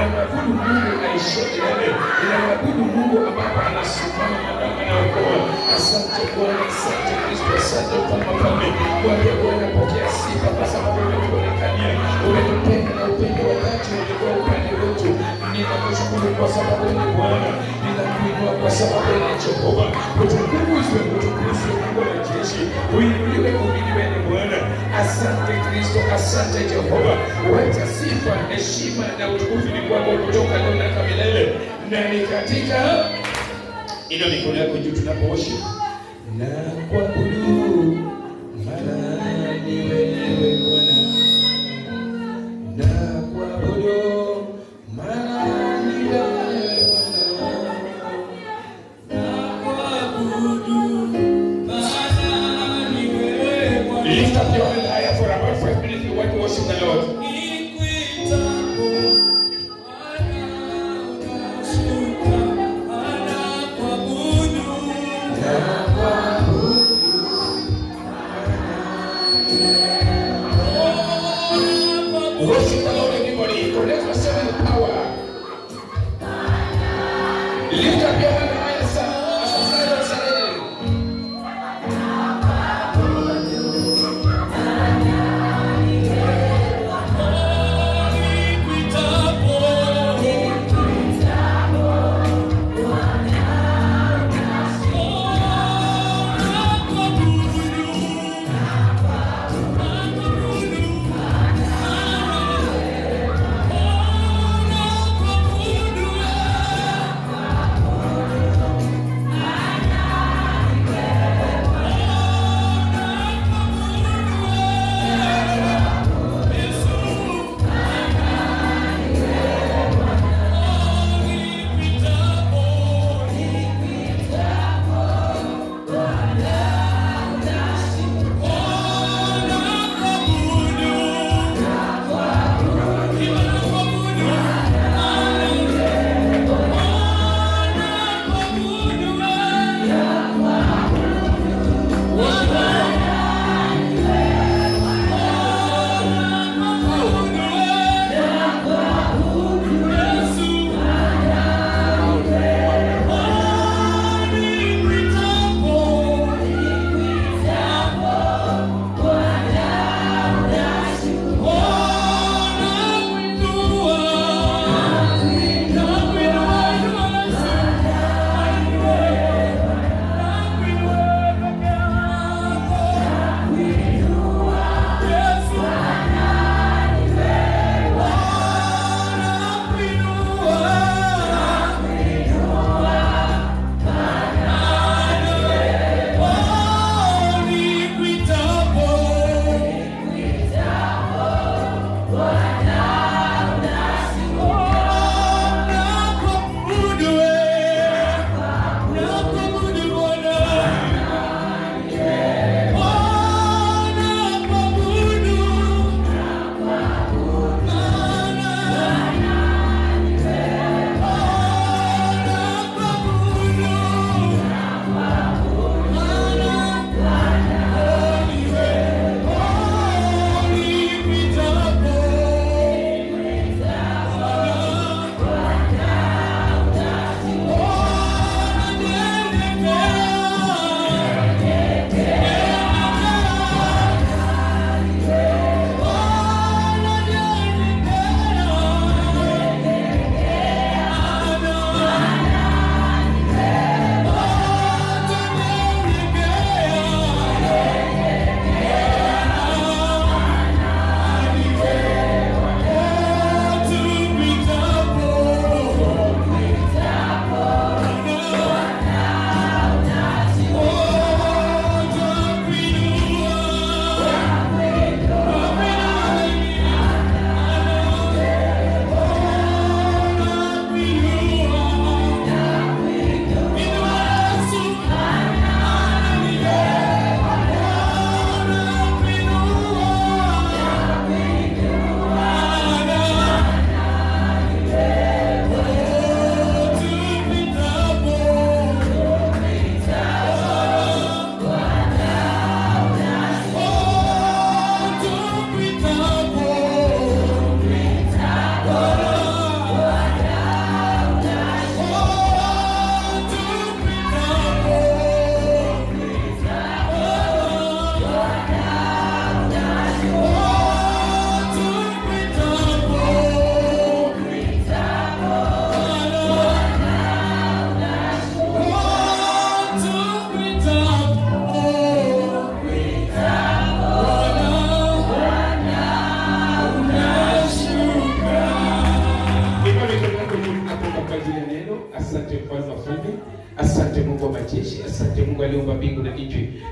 Ninamwabudu Mungu aishiye milele. Ninamwabudu Mungu ambapo anasimama na anaokoa. Asante Bwana, asante Kristo, asante Mfalme. Mwambie Bwana, pokea sifa kwa sababu umetuonekania, umetupenda na upendo wa dhati ulikuwa upande wetu. Ninakushukuru kwa sababu ni Bwana, ninakuinua kwa sababu ni Jehova. Utukuzwe, utukuzwe Mungu wa jeshi, uinuliwe, uhimidiwe ni Bwana. Asante Kristo, asante Jehova. Wacha sifa, heshima na utukufu ni kwako kutoka leo na hata milele. Na ni katika ina mikono yako juu tunapoosha na kuabudu, maana ni wewe Bwana. Na kuabudu, maana ni wewe Bwana. Na kuabudu, maana ni wewe Bwana. Lift up your hand higher for about 5 minutes. You want to worship the Lord.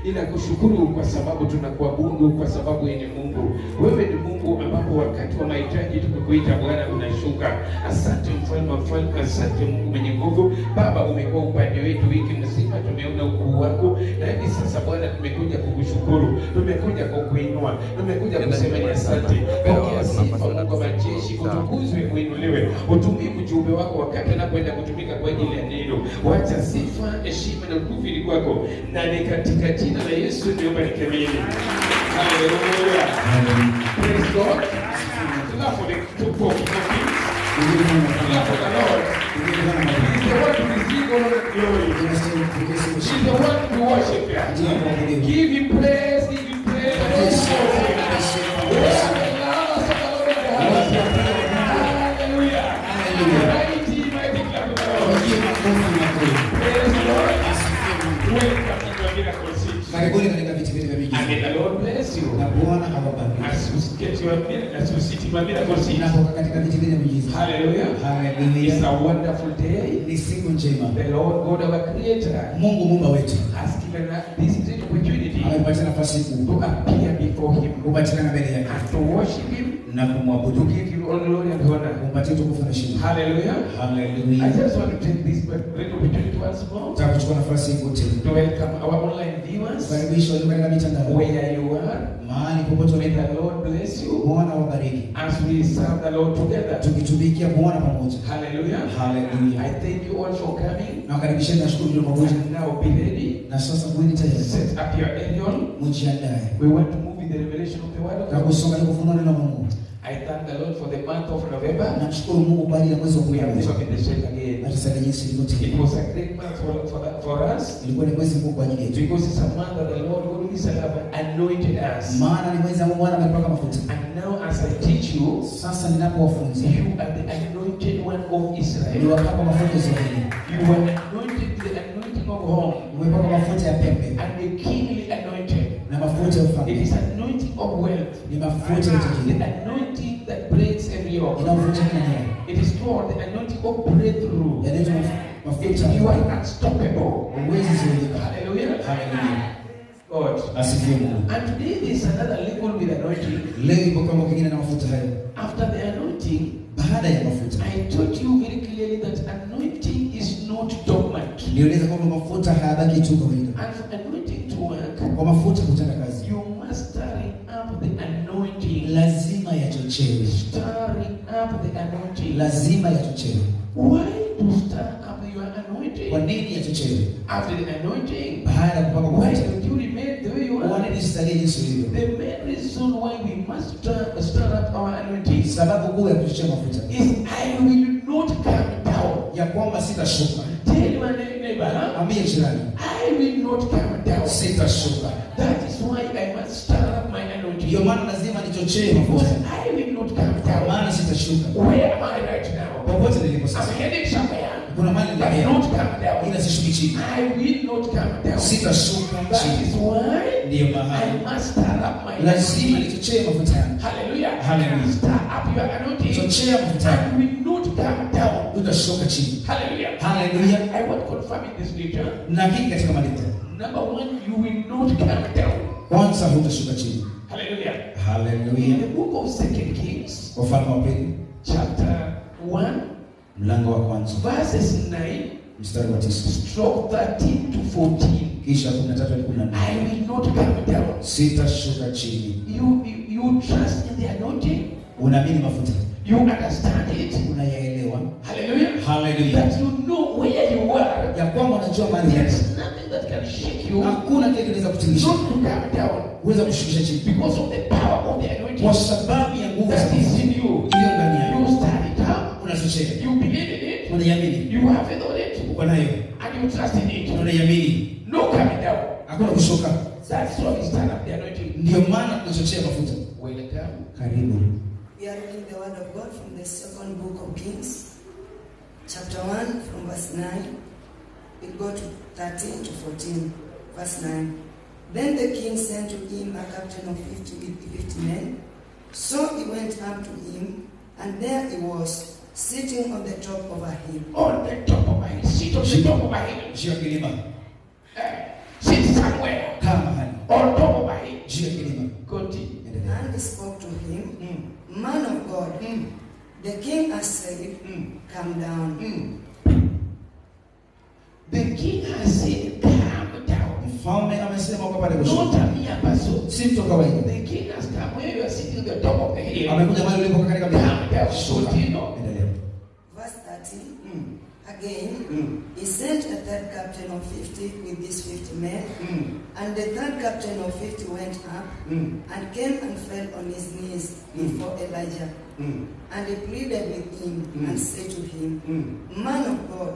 Ninakushukuru kwa sababu tunakuabudu, kwa sababu wewe ni Mungu. Wewe ni Mungu ambapo wakati wa mahitaji tukukuita Bwana unashuka. Asante mfalme wa falme, asante Mungu mwenye nguvu. Baba, umekuwa upande wetu wiki mzima, tumeona ukuu wako. Na hivi sasa Bwana tumekuja kukushukuru, tumekuja kukuinua, tumekuja kusema ni asante. Pokea sifa Mungu wa majeshi, utukuzwe, uinuliwe. Utumie ujumbe wako wakati anapoenda kutumika kwa ajili ya neno. Wacha sifa, heshima na utukufu ni kwako. Na ni katika jina la Yesu niomba nikiamini. Hallelujah. Praise God. Clap for the for King. Clap for the Lord. He's the one to receive all the glory. He's the one to worship Him. Give Him praise. Give Him praise. Hallelujah. Mighty, mighty clap for the Lord. Praise the Lord. Welcome to the miracle seat. Karibuni katika viti vyetu vya miujiza. And the Lord bless you. Na Bwana awabariki. As you get your miracle, as you sit in your miracle seat. Unapokaa katika viti vya miujiza. Hallelujah. Hallelujah. It's a wonderful day. Ni siku njema. The Lord God our Creator Mungu Muumba wetu has given us this great opportunity amepatia nafasi to kuu appear before Him kupatikana mbele yake and to worship Him, na to kumwabudu, give Him all glory and honor. kumpatia utukufu na heshima. Hallelujah. I Hallelujah. just want to take this great opportunity once more Nataka kuchukua nafasi hii yote to welcome our online viewers kukaribisha walio katika mitandao where you are. mahali popote May ulipo. the Lord bless you Bwana awabariki as we serve the Lord together. tukitumikia Bwana pamoja. Hallelujah. I Hallelujah. thank you all for coming. Na wakaribisheni na shukuru kwa pamoja. And now be ready. Na sasa kuweni tayari. Set up your aerial. Mjiandae. We want to move in the revelation of the word of Na God. kusoma na kufunua neno la Mungu. I thank the Lord for the month of November. Namshukuru Mungu kwa ajili ya mwezi wa We have Novemba. never been the same again. Hatusalie jinsi It ilivyotimia. was a great month for us Ilikuwa ni mwezi mkuu kwa ajili yetu. because it's a month that the Lord always have anointed us. Maana ni mwezi ambao Bwana amepaka mafuta. And now as I teach you, Sasa ninapowafunza, you are the anointed one of ni Israel. wapaka mafuta Israeli. You are anointed with the anointing of home Umepaka mafuta ya pembe and the kingly anointed. na mafuta ya It ufalme. is anointing of wealth. Ni mafuta ya The utajiri. anointing that breaks every yoke. Inavunja kila nira. It is called the anointing of breakthrough. Yanaitwa If mafuta you ya are unstoppable. uwezi zuilika. Hallelujah. Hallelujah. God. Asifiwe Mungu. And today there is another level with anointing. Leo ipo kama kingine na mafuta hayo. After the anointing, Baada ya mafuta, I told you very clearly that anointing is not dogmat. nieleza kwamba mafuta hayabaki tu kawaida. And for anointing to work, Kwa mafuta kutenda kazi, you must stirring up the anointing. lazima yachochewe. Stirring up the anointing. Lazima yachochewe. Why to stir up your anointing? Kwa nini yachochewe? After the anointing, Baada ya kupaka why mafuta, don't you remain the way you kwa are? nini sisalie jinsi ulivyo? The main reason why we must stir up our anointing Sababu kuu ya kuchochea mafuta is I will not come down. ya kwamba sitashuka. Tell your neighbor, Ambie jirani, I will not come down. sitashuka. That is why I must stir up my anointing. Ndio maana lazima nichochee Because mafuta, I will not come kwa down. maana sitashuka. Where am I right now? Popote nilipo I'm sasa, heading somewhere. kuna mali But ninaenda, not come down. ila sishuki chini. I will not come down. Sitashuka That chini. is why Ndiyo I mahali must stir up my lazima anointing. nichochee mafuta yangu. Hallelujah. Hallelujah. Stir up your anointing. Chochea mafuta yangu, And will not come down. utashuka chini. Hallelujah. Hallelujah. I want to confirm in this scripture. Na hakika katika maandiko, Number one, you will not come down. kwanza hutashuka chini. Hallelujah. In Hallelujah. the book of 2 Kings, Wafalme wa pili chapter 1, mlango wa kwanza verses 9, mstari wa 9 stroke 13 to 14. kisha 13 hadi 14. I will not come down. Sitashuka chini. You trust in the anointing. Unaamini mafuta, You understand it. unayaelewa. Hallelujah. Hallelujah. That you know where you are. Ya kwamba unajua mali There yako. is nothing that can shake you. Hakuna kile kinaweza kutingisha. Not to come down Uweza kushukisha chini. because of the power of the anointing Kwa sababu ya nguvu za that is Mungu in you. iliyo ndani yako. You start it up. Unachochea. You believe in it. Unaiamini. You have faith on it. Uko nayo. And you trust in it. Unaiamini. No coming down. Hakuna kushuka. That's why we start up the anointing. Ndio maana tunachochea mafuta. Welcome. Karibu. We are reading the word of God from the second book of Kings, chapter 1 from verse 9. We go to 13 to 14, verse 9. Then the king sent to him a captain of 50 men. So he went up to him, and there he was, sitting on the top of a hill. On the top of my head. Sit on the top of my head. Juu ya kilima. Sit somewhere. Kama on top of a hill. juu ya kilima. Continue. Endelea. And he spoke to him, Man of God, the king has said, come down. The king has said, calm down. Mfalme amesema kwa pale Not kushuka. a mere person. Si mtu wa kawaida. The king has come where you are sitting at the top of the hill. Amekuja mahali ulipo katika mlima. Calm down. Shuka. Continue. Endelea. Verse 13. Again, he sent a third captain of 50 with these 50 men. And the third captain of 50 went up and came and fell on his knees before Elijah. And he pleaded with him and said to him, Man of God,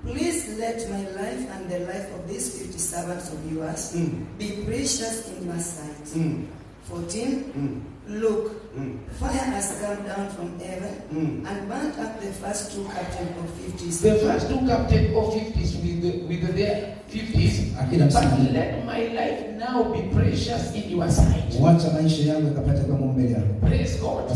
please let my life and the life of these 50 servants of yours be precious in your sight. 14. Look, fire has come down from heaven and burnt up the first two captains of 50s. The first two captains of 50s with their 50s. But let my life now be precious in your sight. Wacha maisha yangu yakapata kwa mbele yako. Praise God.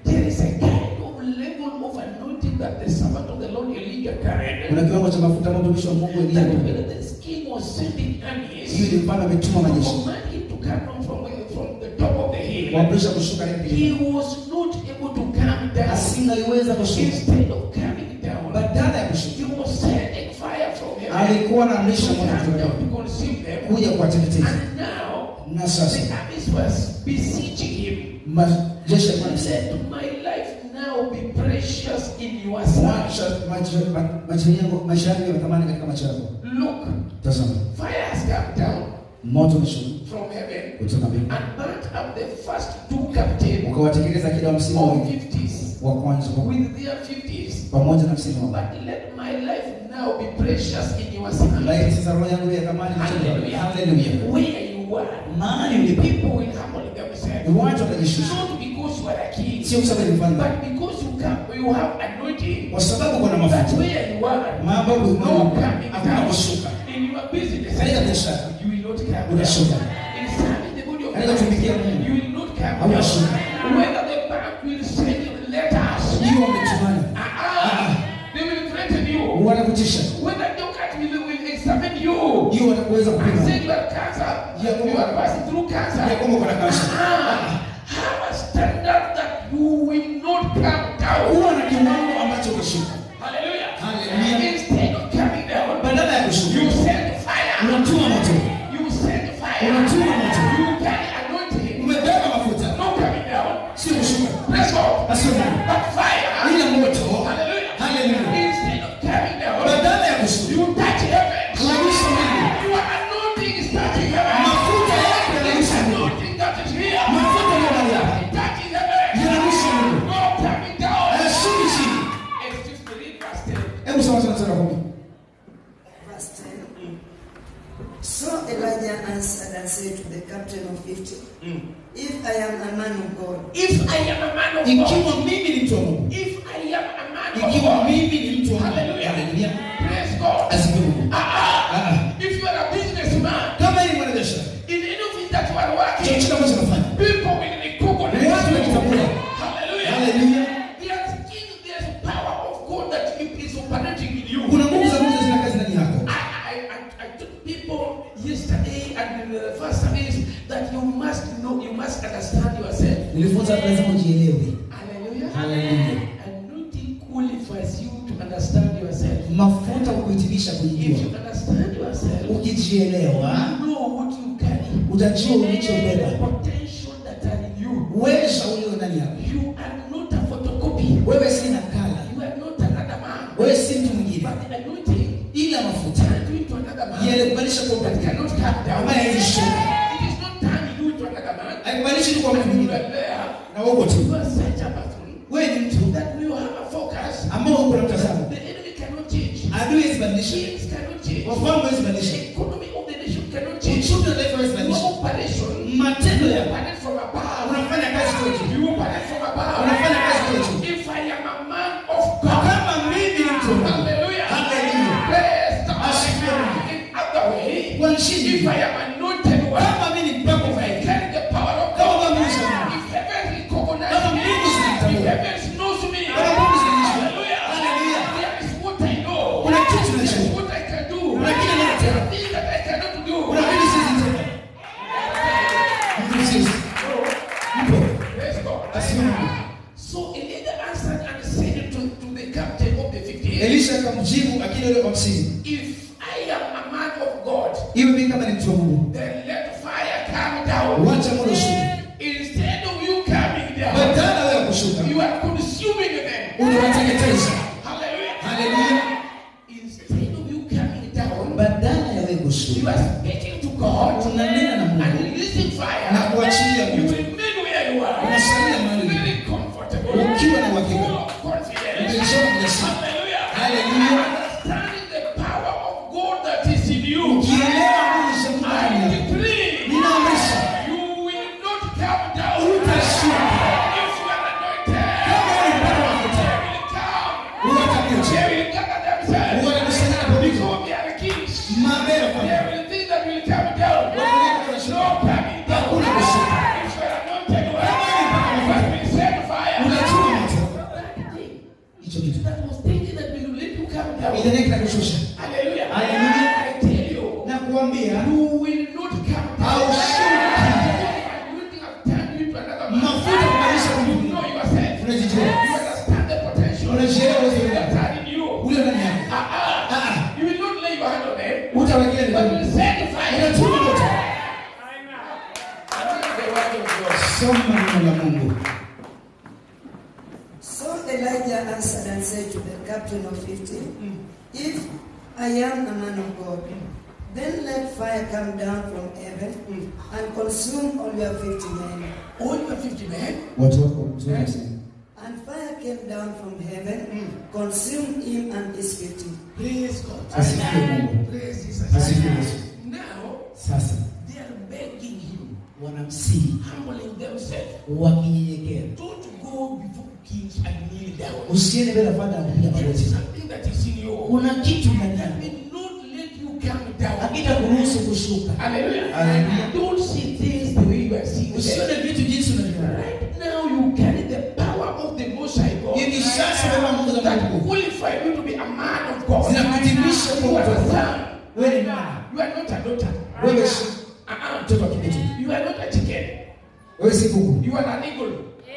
There is a kind of level of anointing that the servant of the Lord Elijah carried. Kuna kiwango cha mafuta mtumishi wa Mungu Elia. That when the king was sending armies, Hiyo ni mfano ametuma majeshi. command him to come down from the top of the hill. Waamrisha kushuka ile He kilima. was not able to come down. Asingaliweza kushuka. Instead of coming down, Badala ya he kushuka. was sending fire from heaven. Alikuwa anamrisha To moto come kutoka down to consume them. kuja kuwateketeza. And now, Na the sasa armies was besieging him. majeshi And yalikuwa said, my life now be precious in your sight. maisha yangu yametamani katika macho yako. Look, Tazama. fire has come down Moto umeshuka from heaven kutoka mbinguni. and burnt up the first two captains Ukawatekeleza kila msimu of wa 50s wa kwanza with their 50s. pamoja na msimu wa But let my life now be precious in your sight. lakini sasa roho yangu ya thamani Hallelujah. Hallelujah. Where you are, Mahali ulipo people will humble themselves. watu watajishusha. Not because you are a king, Sio kwa sababu ni mfalme. but because you have anointing. Kwa sababu kuna That mafuta. where you are, Mambo no coming hakuna down. kushuka. In your business, Katika biashara you will not come down. unashuka. In serving the body of Katika Christ, kutumikia Mungu. you will not come down. Haunashuka. Whether the bank will send you letters, Hiyo wametumana. they will threaten you. Wanakutisha. Whether doctors will examine you Hiyo wanakuweza and kupima. say you are cancer, you are passing through cancer. Ya kwamba kuna kansa. Have a standard that you will not come down. Huwa na kiwango ambacho ukishuka. Hallelujah. Hallelujah. Instead of coming down, Badala ya kushuka. you send fire. Unatuma moto. You send fire. Unatuma moto. You carry anointing. Umebeba mafuta. No coming down. Sio kushuka. Let's go. Asante. But fire. Ila moto. Hallelujah. Hallelujah. Instead of coming down, Badala ya kushuka. you touch heaven. Unagusa mbingu. Your anointing is touching heaven. Mafuta yako yanagusa mbingu. Anointing that is here. Mafuta yako yanagusa. Touching heaven. Yanagusa mbingu. No coming down. Hayashuki chini. It's 53 verse 10. Hebu soma tena sura 10. Verse 10. So Elijah answered and said to the captain of 50, If I am a man of God, If I am a man of God, Ikiwa mimi ni mtu wa Mungu. if I am a man of Ikiwa God, mimi ni mtu wa Mungu. Hallelujah. Hallelujah. Praise God. Asifiwe Mungu. If you are a businessman, Kama ni mwanabiashara. in any of it that you are working, Chochote ambacho unafanya. people will recognize Watu you. watakutambua. Hallelujah. Hallelujah. There's power of God that is operating in you. Kuna nguvu za Mungu zina kazi ndani yako. I told people yesterday and in the first service that you must know, you must understand yourself. Nilifunza lazima ujielewe. Hallelujah. Hallelujah. Anointing qualifies you to understand yourself. Mafuta kukuhitimisha If kujijua. you understand yourself, Ukijielewa, you know what you carry. utajua The ulichobeba. potential that are in you. Uwezo ulio ndani yako. You are not a photocopy. Wewe si nakala. You are not another man. Wewe si mtu mwingine. But the anointing Ila mafuta turns you into another man. yanakubadilisha kuwa That mtu. cannot come down. Ambaye hawezi shuka. It is not turning you into another man. Haikubadilishi tu kwa mtu You mwingine. are there. Na wewe tu. You are such a person Wewe ni mtu that will have a focus. ambao uko na mtazamo. The enemy cannot change. Adui hawezi Kings cannot change. wafalme hawezi badilisha. The economy of the nation cannot change. Uchumi wa taifa hawezi Your badilisha. operation, Matendo you ya operate from above. unafanya kazi kwetu. You operate from above. Unafanya kazi kwetu. If I am a man of God, Kama mimi ni mtu wa Mungu. hallelujah. Hallelujah. Praise the Asifiwe. Lord. In other way, Kwa nchini. if I am anointed one, Kama mimi ni mpako if I carry the power of Kama God, Mungu sana. if heaven recognizes Kama me, Mungu sana. if heaven knows me, Kama Mungu sana. hallelujah. Hallelujah. There is what I know. Kuna kitu There is najua. what I can do. Kuna kile There ninatenda. are things that I cannot do. Kuna vitu siwezi tena. Elisha akamjibu akili ile 50. If I am a man of God, Iwe mimi kama ni mtu wa Mungu. then let fire come down. Wacha moto ushuke. Instead of you coming down, Badala wewe kushuka. you are consuming them. Unawateketeza. Hallelujah. Hallelujah. Instead of you coming down, Badala ya wewe you kushuka. are speaking to God Unanena na Mungu. and releasing fire. Na kuachilia You moto. remain where you are. Unasalia mahali ulipo. Very comfortable. Ukiwa na uhakika. Full of confidence. Umejaa ujasiri. Hallelujah. Hallelujah. Understanding the power of God that is in you. Ukielewa nguvu za Mungu I ndani yako. decree Ninaamrisha. you will not come down. Utashuka. If you are anointed, Kama wewe ni mpaka mafuta. they will come. Watakuja. They will gather themselves. Watakusanyana pamoja. Because they are kings. Mabera They pamoja. will think that will come down. No coming down. Hakuna kushuka. If you are anointed one, Kama wewe ni mpaka you mafuta. will send fire. Unachuma moto. That thing Hicho kitu. that was thinking that will let you come down. Ile ndio kinakushusha. Hallelujah. Hallelujah. I tell you, Na kuambia you will not come down. Haushuki. Anointing have turned you to another man. mafuta kubadilisha You mtu. know yourself. Unajijua. You understand the potential. Unajielewa uwezo that wako. are in you. Ule ndani yako. You will not lay your hand on them, Utawekelea but ndani. will set fire. Unachuma moto. I think the word of God. Soma neno la Mungu. So Elijah answered and said to the captain of 50, If I am a man of God, then let fire come down from heaven and consume all your 50 men. All your 50 men. Watu wako mzuri sana. And fire came down from heaven, consumed him and his 50. Praise God. Asifiwe Mungu. Praise Jesus. Asifiwe Yesu. Now, Sasa they are begging him, wanamsihi humbling themselves. wakinyenyekea. Don't go before kings and kneel down. Usiende mbele afande akupiga There is magoti. something that is in you. Kuna kitu ndani That yako. will not let you come down. Hakita kuruhusu kushuka. Hallelujah. Hallelujah. Don't see things the way you are seeing them. Usione vitu jinsi unavyoona. Right now you carry the power of the Most High God. Hivi sasa wewe Mungu za That Mungu. qualify you to be a man of God. Zinakutimisha You kwa are a watu. son. Wewe ni mwana. You are not a daughter. Wewe si mtoto wa kibitu. You are not a chicken. Wewe si kuku. You are an eagle.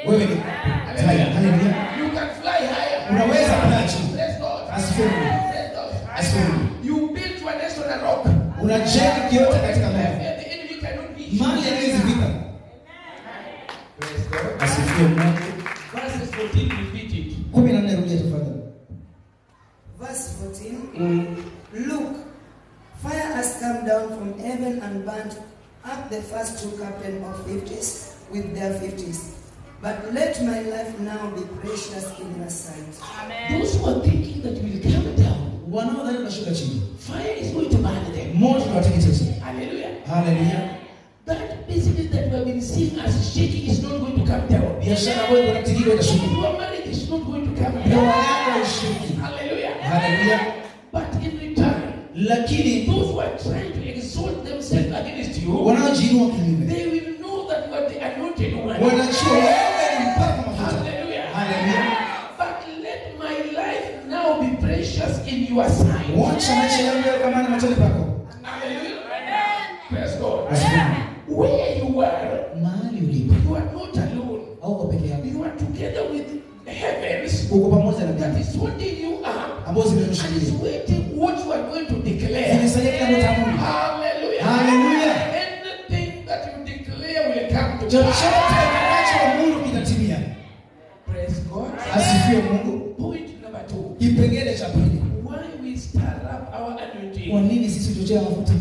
Wewe ni Haleluya. You can fly higher. Unaweza kupaa juu. Praise God. Asifiwe Mungu. Praise God. Asifiwe Mungu. You build your nest on a rock. Unajenga kiota katika And mawe. the enemy cannot reach. Mali yanayozivika. Praise God. Asifiwe Mungu. Verses 14 repeat it. 14 rudia tafadhali. Verse 14, Look, fire has come down from heaven and burnt up the first two captains of 50s with their 50s. But let my life now be precious in your sight. Those who are thinking that will come down, Wanaodhani unashuka chini. fire is going to burn them. Moto unawateketeza. Hallelujah. Haleluya. That business that we have been seeing as shaking is not going to come down. Biashara ambayo inatikika itashuka. Your marriage is not going to come Ndoa down. yako haishuki. Hallelujah. Haleluya. But in return, Lakini those who are trying to exalt themselves against you, wanaojiinua kinyume. they will know that you are the anointed one. Wanajua wewe ni mpaka mafuta. Hallelujah. Haleluya. But let my life now be precious in your sight. Wacha maisha yangu yawe kama machoni pako. Hallelujah. Praise God. Asifiwe. Where you are, Mahali ulipo. you are not alone. Hauko peke yako. You are together with the heavens Uko pamoja na that Mungu. is holding you up Ambao and is zimekushikilia. waiting what you are going to declare. Zimesalia kila moja ya Mungu. Hallelujah. Hallelujah. Anything that you declare will come to Chochote pass. unachoamuru kitatimia. Praise God. Asifiwe Mungu. Point number 2. Kipengele cha pili. Why we stir up our anointing? Kwa nini sisi tuchochea mafuta?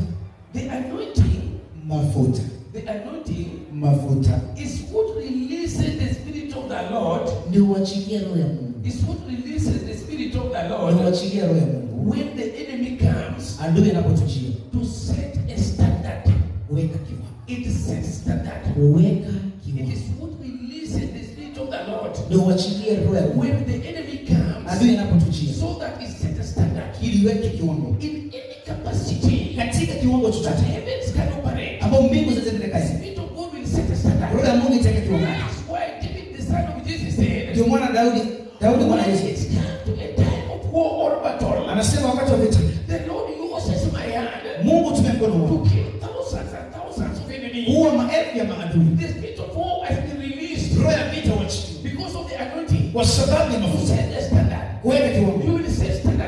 The anointing, Mafuta. the anointing Mafuta. is what releases the spirit of the Lord. Ndio uachilie roho ya Mungu. Is what releases the spirit of the Ndio Lord uachilie roho ya Mungu. when the enemy comes Adui anapotujia, to set a standard. weka kiwango. It sets standard. Weka It kiwango. is what releases the spirit of the Lord Ndio uachilie roho ya Mungu. when the enemy comes Adui anapotujia, so that it set a standard ili weke kiwango. in any capacity Katika kiwango that chochote heavens can operate. ambao mbingu zinaweza The kazi. spirit of God will set a standard. Roho ya Mungu itaweka kiwango. That is why David, the son of Jesus, said, Ndio mwana Daudi mwana when Yesu it's come to a time of war or battle, anasema wakati wa vita, the Lord uses my hand Mungu tumia mkono to wako kill thousands and thousands of enemies. kuua maelfu ya maadui. The spirit of war has been released Roho ya vita wachilie because of the anointing. kwa sababu ya To mafuta. set the standard. Weka You kiwango. will set standard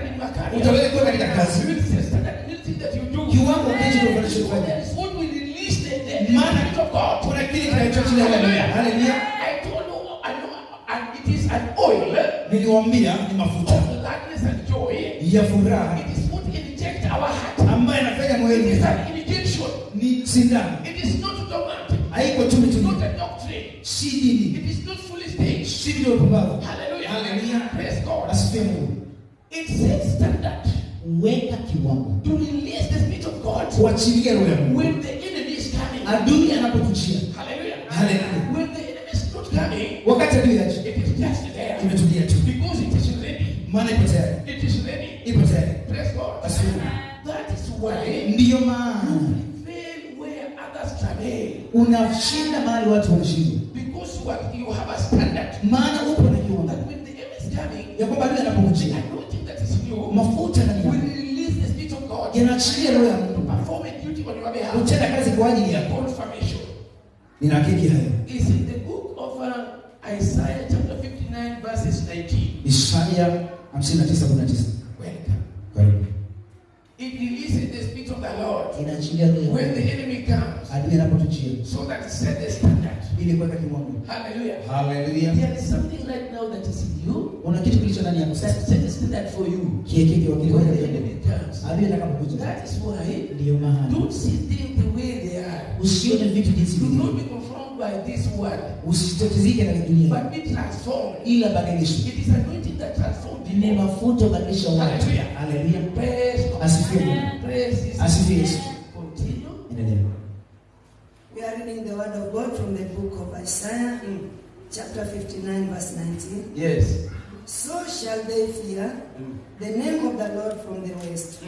Hallelujah. Hallelujah. I told you, and it is an oil Niliwaambia ni mafuta of gladness and joy. ya furaha It is what inject our heart. ambayo inafanya It moyoni. is an injection. Ni sindano. It is not dogmatic. Haiko tu It is mitume. not a doctrine. Si dini. It is not foolish things. Si ndio pumbavu. Hallelujah. Hallelujah. Praise God. Asifiwe Mungu. It sets standard Weka kiwango. to release the Spirit of God Kuachilia roho ya Mungu. when the enemy is coming. Adui anapokujia. Hallelujah. Hallelujah. When the enemy is not coming, Wakati adui yaje. it is just there. Imetulia tu. Because it is ready. Maana ipo tayari. It is ready. Ipo tayari. Praise God. Asifiwe. That is why Ndiyo maana you prevail where others travail. unashinda mahali watu wanashindwa. Because you have a standard. Maana upo na kiwango. That when the enemy is coming, Ya kwamba adui the anapokujia. anointing that is in you Mafuta ndani will yako. release the Spirit of God. Yanaachilia roho ya Mungu. Perform a duty on your behalf. Utenda kazi kwa ajili yako. Confirmation. Ninahakiki hayo. Is in the book of Isaiah chapter 59 verses 19. Isaya 59:19. Welcome. Karibu. It releases the Spirit of the Lord Inaachilia roho ya when Mungu. the enemy comes, Adui anapotujia. so that it set the standard. Ili kuweka kiwango. Hallelujah. Hallelujah. There is something right now that is in you Una kitu kilicho ndani yako that sasa. set the standard for you Kiekeke wakili when kwa the kiwango. enemy comes. Adui atakapokuja. That is why Ndiyo maana. don't see things the way they are. Usione vitu jinsi Do vilivyo. not be conformed by this world, Usitatizike na dunia. but be transformed. Ila badilishwe. It is anointing that transforms Ni people. mafuta kubadilisha watu. Hallelujah. Hallelujah. Praise God. Asifiwe. Praise His Asifiwe name. Yesu. Continue. Endelea. We are reading the word of God from the book of Isaiah, chapter 59, verse 19. Yes. So shall they fear the name of the Lord from the west,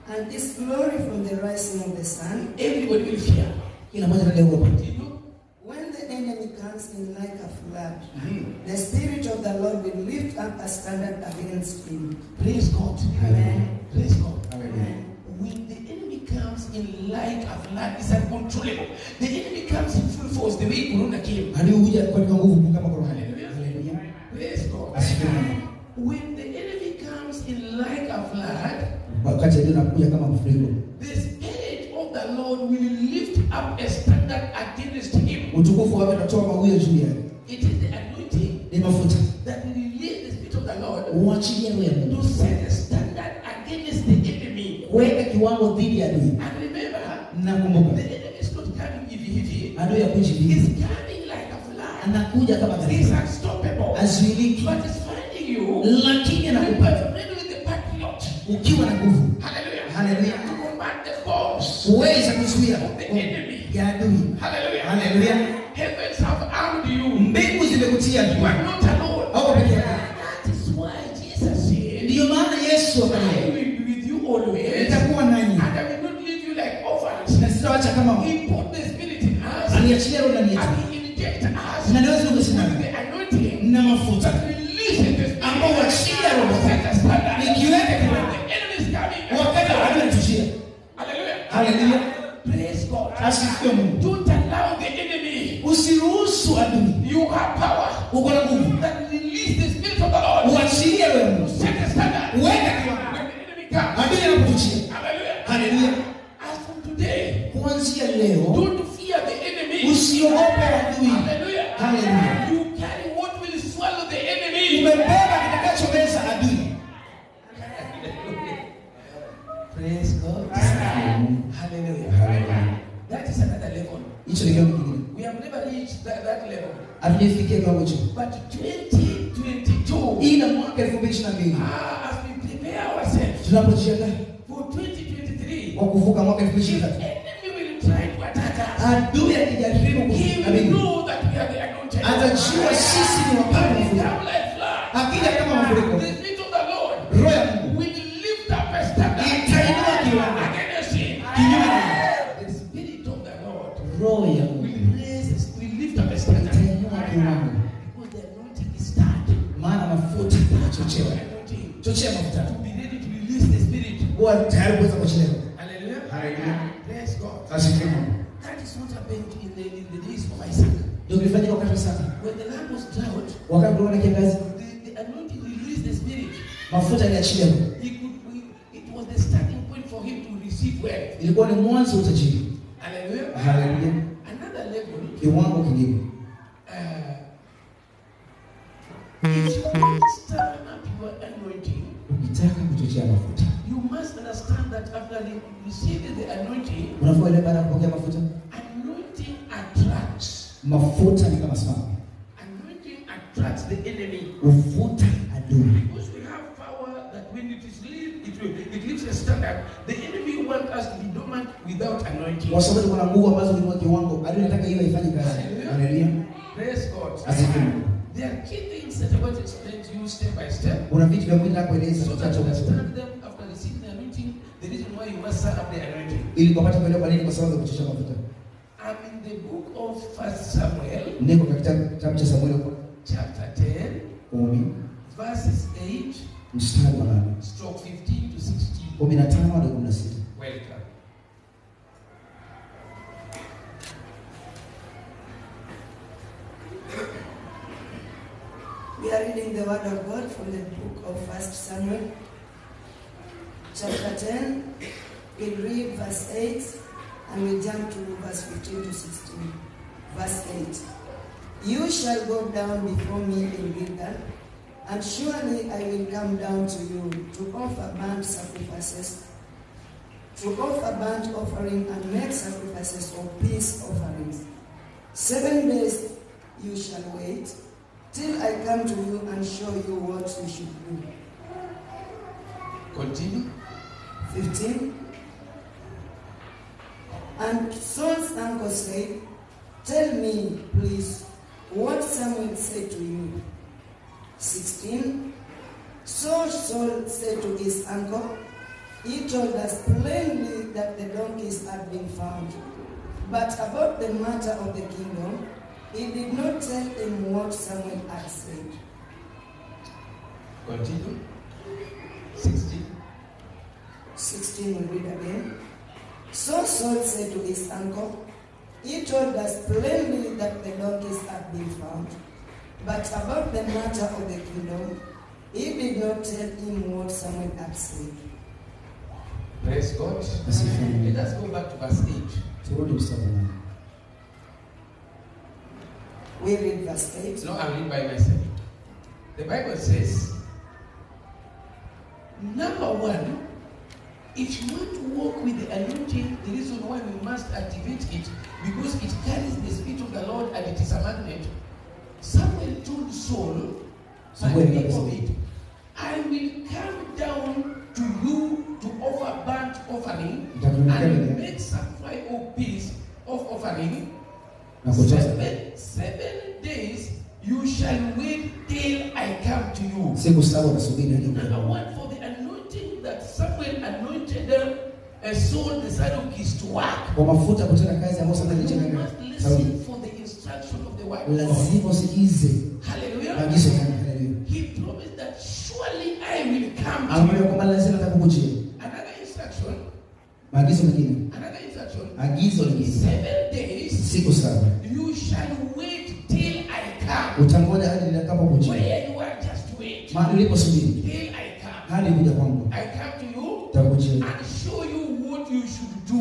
and His glory from the rising of the sun. Everybody will fear. Kila mmoja analiogopa. Continue. When the enemy comes in like a flood, the Spirit of the Lord will lift up a standard against him. Praise God. Amen. Praise God. Amen. When the enemy comes in like a flood, it's uncontrollable. The enemy comes in full force, the way Corona came. Adui huja kwa nguvu kama korona. Hallelujah. Hallelujah. Praise God. Asifiwe. When the enemy comes in like a flood, Wakati adui anakuja kama mafuriko. the Spirit of the Lord will lift up a standard against him. Utukufu wake utatoa mawio juu yake. It is the anointing Ni mafuta. that will release the Spirit of the Lord Uachilie roho ya to Mungu. set a standard against the enemy. Weka kiwango dhidi ya adui. And remember, Nakumbuka. the enemy is not coming hivi. Adui hakuji He's hivi. coming like a flood. Anakuja kama He's gharika. unstoppable. Azuiliki. But he's finding you Lakini when anakupata you're ready with the patriot. ukiwa na nguvu. Hallelujah. Hallelujah. To combat the force Uweza kuzuia of the enemy. ya adui. Hallelujah. Hallelujah. Heavens have armed you. Mbingu zimekutia You adui. are not alone. Hauko peke yako. That is why Jesus said, Ndiyo maana Yesu I akamwambia, will be with you always. nitakuwa nanyi And I will not leave you like orphans. na sitawaacha kama He put the Spirit in us. aliachilia roho ndani yetu. And He injected us Na naweza with kusimama the anointing na mafuta that releases the Spirit. ambao wachilia roho Set a standard. nikiweka When kiwango the enemy is coming. wakati adui anatujia. Hallelujah. Hallelujah. Praise God. Asifiwe Mungu. Don't allow the enemy. Usiruhusu adui. You have power Uko na nguvu. that release the Spirit of the Lord. Uachilie roho ya Mungu. Set a standard. Weka kiwango. When the enemy comes. Adui anapotujia. Hallelujah. Hallelujah. As from today, Kuanzia leo don't fear the enemy. usiogope adui. Hallelujah. Hallelujah. You carry what will swallow the enemy. Umebeba kitakachomeza adui. Praise God. Hallelujah. Hallelujah. That is another level. Hicho ni kiwango kingine. We have never reached that level. Hatujafikia kiwango hicho. But 2022, Ila mwaka 2022 as we prepare ourselves tunapojiandaa for 2023, kwa kuvuka mwaka if 2023, enemy will try to attack us, adui akijaribu he will kutukabili, know that we are the anointed. atajua sisi ni wapako He mfuriko. come like flood. Akija kama mafuriko, The Spirit of the Lord roho ya Mungu will lift up a standard itainua kiwango against him. kinyume na The Spirit of the Lord roho ya Mungu will lift up a standard. itainua kiwango, Because the anointing is started. maana mafuta yanachochewa. Anointing. Chochea mafuta To be ready to release the Spirit. kuwa tayari kuweza kuchelewa. Hallelujah. Hallelujah. Praise God. Asifiwe Mungu. That is what happened in the days of Isaac. Ndio kilifanyika wakati wa Isaka. When the land was drought, Wakati kulikuwa na kiangazi, the anointing released the Spirit. mafuta yaliachilia. It was the starting point for him to receive wealth. Ilikuwa ni mwanzo wa utajiri. Hallelujah. Hallelujah. Another level, Kiwango kingine. kuchochea mafuta. You must understand that after receiving the anointing, Unafua ile baada ya kupokea mafuta. Anointing attracts. Mafuta ni kama spam. Anointing attracts the enemy. Uvuta adui. Because we have power that when it is it leaves a standard, the enemy wants us to be dormant without anointing. Kwa sababu kuna nguvu ambazo ni kiwango, adui anataka hiyo ifanye kazi. Haleluya. Praise God. Asifiwe. There are key things that I want to explain to you step by step. Kuna vitu vya mwili nakueleza So that you understand them after receiving the anointing, the reason why you must serve the anointing. Ili kupata kuelewa kwa nini, kwa sababu ya kuchochea mafuta. I'm in the book of 1 Samuel. Niko katika kitabu cha Samueli chapter 10, 10 verses 8 mstari wa 8 stroke 15 to 16. 15 hadi 16. Welcome. We are reading the word of God from the book of 1 Samuel, chapter 10. We read verse 8 and we jump to verse 15 to 16. Verse 8. You shall go down before me in Gilgal, and surely I will come down to you to offer burnt sacrifices, to offer burnt offering and make sacrifices of peace offerings. 7 days you shall wait, till I come to you and show you what you should do. Continue. 15. And Saul's uncle said, tell me, please, what Samuel said to you. 16. So Saul said to his uncle, he told us plainly that the donkeys had been found. But about the matter of the kingdom, he did not tell him what Samuel had said. Continue. 16. 16 we read again. So Saul said to his uncle, he told us plainly that the donkeys had been found. But about the matter of the kingdom, he did not tell him what Samuel had said. Praise God. Let us go back to verse 8. Turudi mstari wa 8. We read verse 8. No, I'll read by myself. The Bible says, number one, if you want to walk with the anointing, the reason why we must activate it, because it carries the Spirit of the Lord and it is a magnet. Samuel told Saul, by the name of it, I will come down to you to offer burnt offering and make sacrifice of peace of offering. 7 days you shall wait till I come to you. Number one, for the anointing that Samuel anointed Saul the son of Kish to work. You must listen for the instruction of the word of God. Hallelujah. He promised that surely I will come to you. Another instruction. Another instruction. 7 days. You shall wait till I come. Where you are, just wait. Till I come. I come to you and show you what you should do.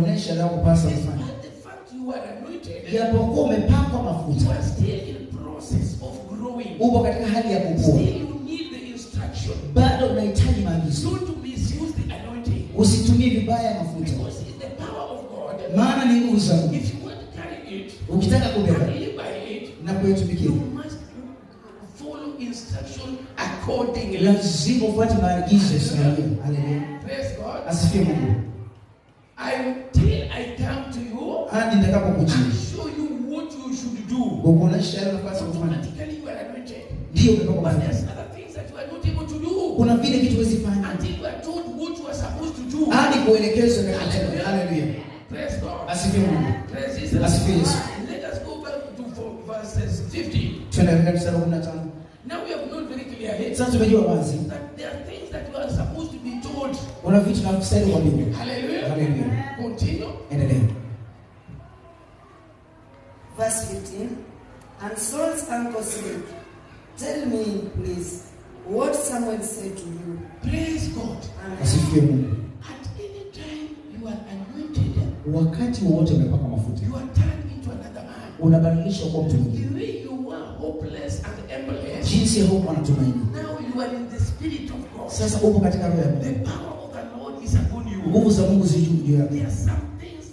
Despite the fact you are anointed, you are still in process of growing. Still you need the instruction. Don't misuse the anointing. Because it's the power of God. If you want to carry it and live by it, you must follow instruction accordingly. Praise God. Till I come to you and show you what you should do. Automatically you are anointed. But there's other things that you are not able to do until you are told what you are supposed to do. Hallelujah. Praise God. Asifiwe. Praise Jesus. Let us go back to verses 15. Now we have known very clearly that there are things that you are supposed to be told. Hallelujah. Continue. Verse 15. And Saul's uncle said, tell me, please, what Samuel said to you. Praise God. Amen. At any time you are anointed, you are turned into another man. The way you were hopeless and aimless, now you you are in the spirit of God. Sasa uko katika roho ya Mungu. The power of the Lord is upon you. Nguvu za Mungu zi juu yako. There are some things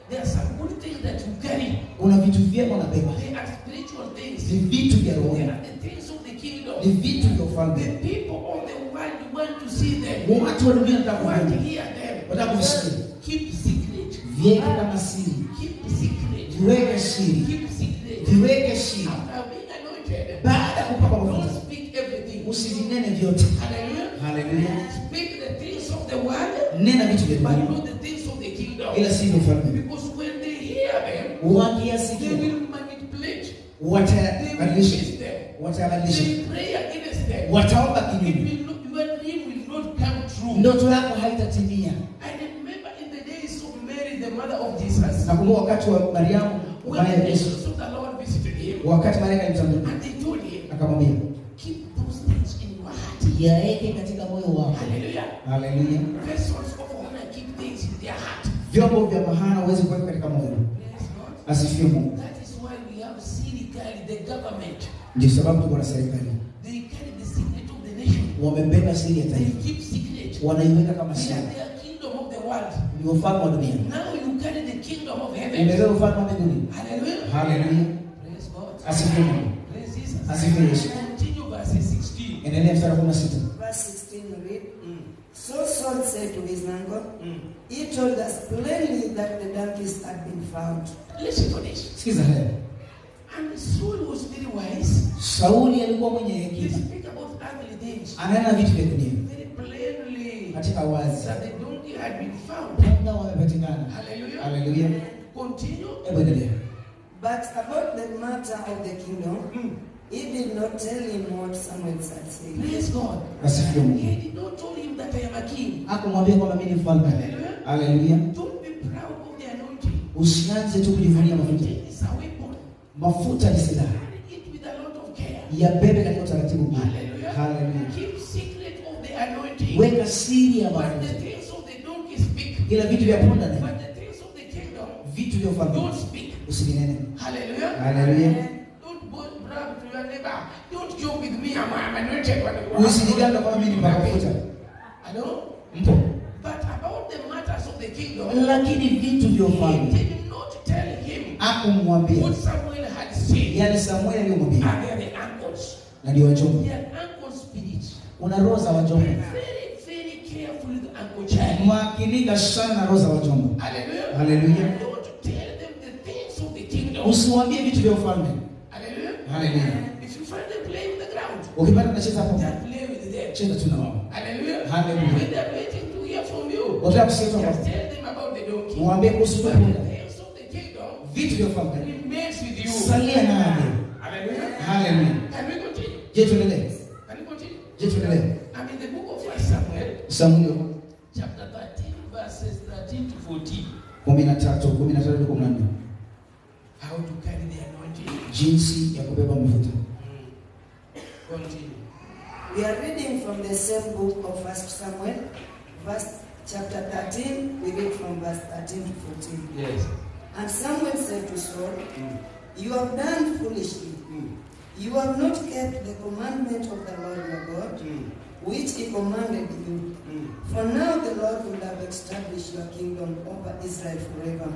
there are some good things that you carry. Kuna vitu vyema unabeba. They are spiritual things. Ni vitu vya roho. They are the things of the kingdom. Ni vitu vya The ufalme. people of the world want to see them. Watu wa dunia wanataka Want to kuona. hear them. Wanataka kusikia. Keep secret. Viweke kama siri. Keep secret. Viweke siri. Keep secret. Viweke siri. After being anointed, Baada ya kupakwa don't mafuta, speak everything. usivinene vyote. Hallelujah. Haleluya. Speak the things of the world, Nena vitu vya but dunia. not the things of the kingdom. Ila si vya ufalme. Because when they hear them, they Wakiasikia will manipulate. They will watabadilisha. twist them. Watabadilisha. They pray against them. Wataomba It kinyume. will not, your dream will not come true. Ndoto yako haitatimia. I remember in the days of Mary, the mother of Jesus, Nakumbuka wakati wa Mariamu when ambaye the Yesu, angels of the Lord visited him, wakati malaika alimtambua and they told him, akamwambia, keep those things in your heart. yaeke katika moyo wako. Hallelujah. Haleluya. Vessels of honor keep things in their heart. Vyombo vya maana huwezi kuweka katika moyo. Praise God. Asifiwe Mungu. That is why we have serikali, the government. Ndio sababu tuko na serikali. They carry the secret of the nation. Wamebeba siri ya They taifa. keep secret. Wanaiweka kama They siri. are the kingdom of the world. Ni ufalme wa dunia. Now you carry the kingdom of heaven. Umebeba ufalme wa mbinguni. Hallelujah. Haleluya. Praise God. Asifiwe Mungu. Praise Jesus. Asifiwe Yesu. Continue verse 16. Endelea mstari wa 16. Verse 16 we read, So Saul said to his uncle, he told us plainly that the donkeys had been found. Listen to this. Sikiza haya. And Saul was very wise. Sauli alikuwa mwenye He hekima. speak about earthly things Ananena vitu vya dunia very plainly katika wazi. that the donkey had been found. Punda wamepatikana. Hallelujah. Haleluya. Continue. Hebu endelea. But about the matter of the kingdom, he did not tell him what Samuel had said. Praise God. Asifiwe Mungu. He did not tell him that I am a king. Hakumwambia kwamba mimi ni mfalme. Hallelujah. Haleluya. Don't be proud of the anointing. Usianze tu kujivunia mafuta. It is a weapon. Mafuta ni silaha. Carry it with a lot of care. Yabebe katika utaratibu mzuri. Hallelujah. Haleluya. Keep secret of the anointing. Weka siri ya But the mafuta. things of the donkey speak. Ila vitu vya punda ni But the things of the kingdom vitu vya ufalme. don't speak. Usivinene. Hallelujah. Haleluya. Don't brag to your neighbor. Don't joke with me. I'm anointed. Usijigamba kwamba mimi ni mafuta. I know. Mpo. But about the matters of the kingdom, Lakini vitu vya he ufalme did not tell him hakumwambia. what Samuel had said. Yale Samueli aliyomwambia. And they are the uncles. Na ndio wajomba. They are uncle spirits. Una roho za wajomba. Be very, very careful with uncle child. Makinika sana na roho za wajomba. Hallelujah. Haleluya. Don't tell them the things of the kingdom. Usiwaambie vitu vya ufalme. Hallelujah. Haleluya. If you find them playing with the ground, Ukipata unacheza hapo. just play with them. Cheza tu na wao. Hallelujah. Hallelujah. When they're waiting to hear from you, Wataka kusikia just hapo. tell them about the donkey. Mwambie kuhusu But punda. the things of the kingdom Vitu vya ufalme. remains with you. Salia naye. Hallelujah. Haleluya. Can we continue? Je, tuendelee? Can we continue? Je, tuendelee? I'm in the book of 1 Samuel, Samuel chapter 13, verses 13 to 14. 13 hadi 14. How to carry the anointing. Jinsi ya kubeba mafuta. Continue. We are reading from the same book of 1 Samuel, chapter 13. We read from verse 13 to 14. Yes. And Samuel said to Saul, You have done foolishly. You have not kept the commandment of the Lord your God, which he commanded you. For now the Lord will have established your kingdom over Israel forever.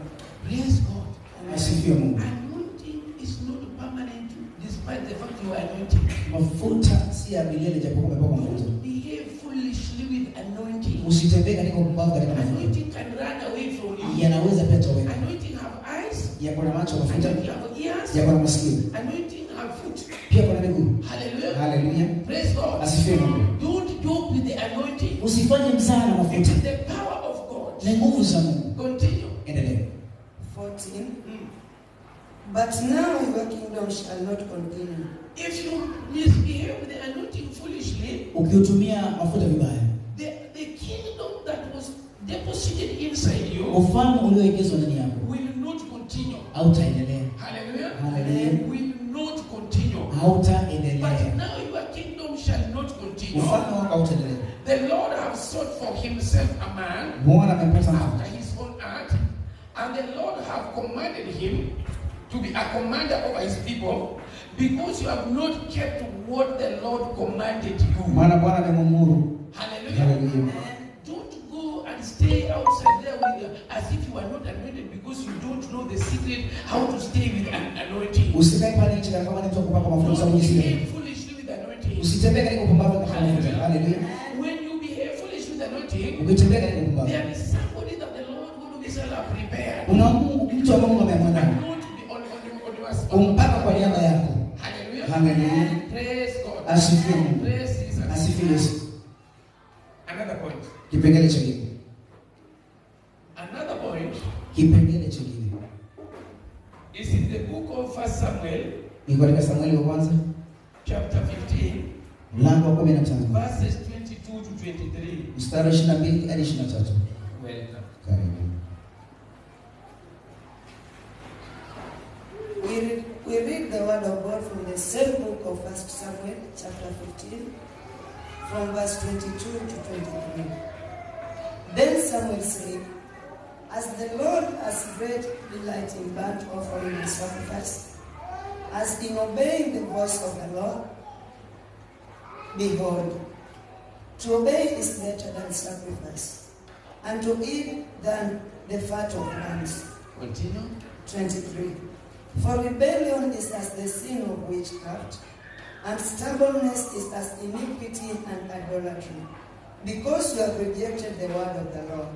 Praise God. Asifiwe Mungu. Anointing is not permanent despite the fact you are anointed. Mafuta si ya milele japo umepakwa mafuta. Don't behave foolishly with anointing. Usitembee katika upumbavu katika mafuta. Anointing can run away from you. Yanaweza pia toweka. Anointing have eyes. Yako na macho mafuta. Anointing have ears. Yako na masikio. Anointing have foot. Pia kuna miguu. Hallelujah. Haleluya. Praise God. Asifiwe Mungu. Don't joke with the anointing. Usifanye mzaha na It mafuta. is the power of God. Ni nguvu za Mungu. Continue. Endelea. 14. But now your kingdom shall not continue. If you misbehave with the anointing foolishly, Ukiutumia mafuta vibaya, the kingdom that was deposited inside you ufalme uliowekezwa ndani yako will not continue. hautaendelea. Hallelujah. Hallelujah. Will not continue. Hautaendelea. But now your kingdom shall not continue. Ufalme wako hautaendelea. The Lord has sought for himself a man Bwana amepata mtu after his own heart, and the Lord have commanded him to be a commander over his people. Because you have not kept what the Lord commanded you. Maana Bwana amemwamuru. Hallelujah. Hallelujah. Don't go and stay outside there with as if you are not anointed because you don't know the secret how to stay with an anointing. Usikae pale nje kama ni mtu kupaka mafuta sababu Don't usije. behave foolishly with anointing. Usitembee katika upumbavu na mafuta. Hallelujah. When you behave foolish with anointing, Ukitembea katika upumbavu. there is somebody that the Lord will be prepared. Una mtu ambaye Mungu amemwandaa. Not be on Umpaka kwa niaba yako. Hallelujah. Hallelujah. Praise God. Asifiwe. Praise Jesus. Asifiwe Yesu. Another point. Kipengele cha pili. Another point Kipengele cha pili. is in the book of 1 Samuel, Iko katika Samueli wa kwanza, chapter 15, mlango wa 15, verses 22 to 23. mstari wa 22 hadi 23. Welcome. Karibu. We read the word of God from the same book of 1 Samuel, chapter 15, from verse 22 to 23. Then Samuel said, "As the Lord has great delight in burnt offering and sacrifice, as in obeying the voice of the Lord, behold, to obey is better than sacrifice, and to eat than the fat of rams." Continue. 23. For rebellion is as the sin of witchcraft, and stubbornness is as iniquity and idolatry. Because you have rejected the word of the Lord,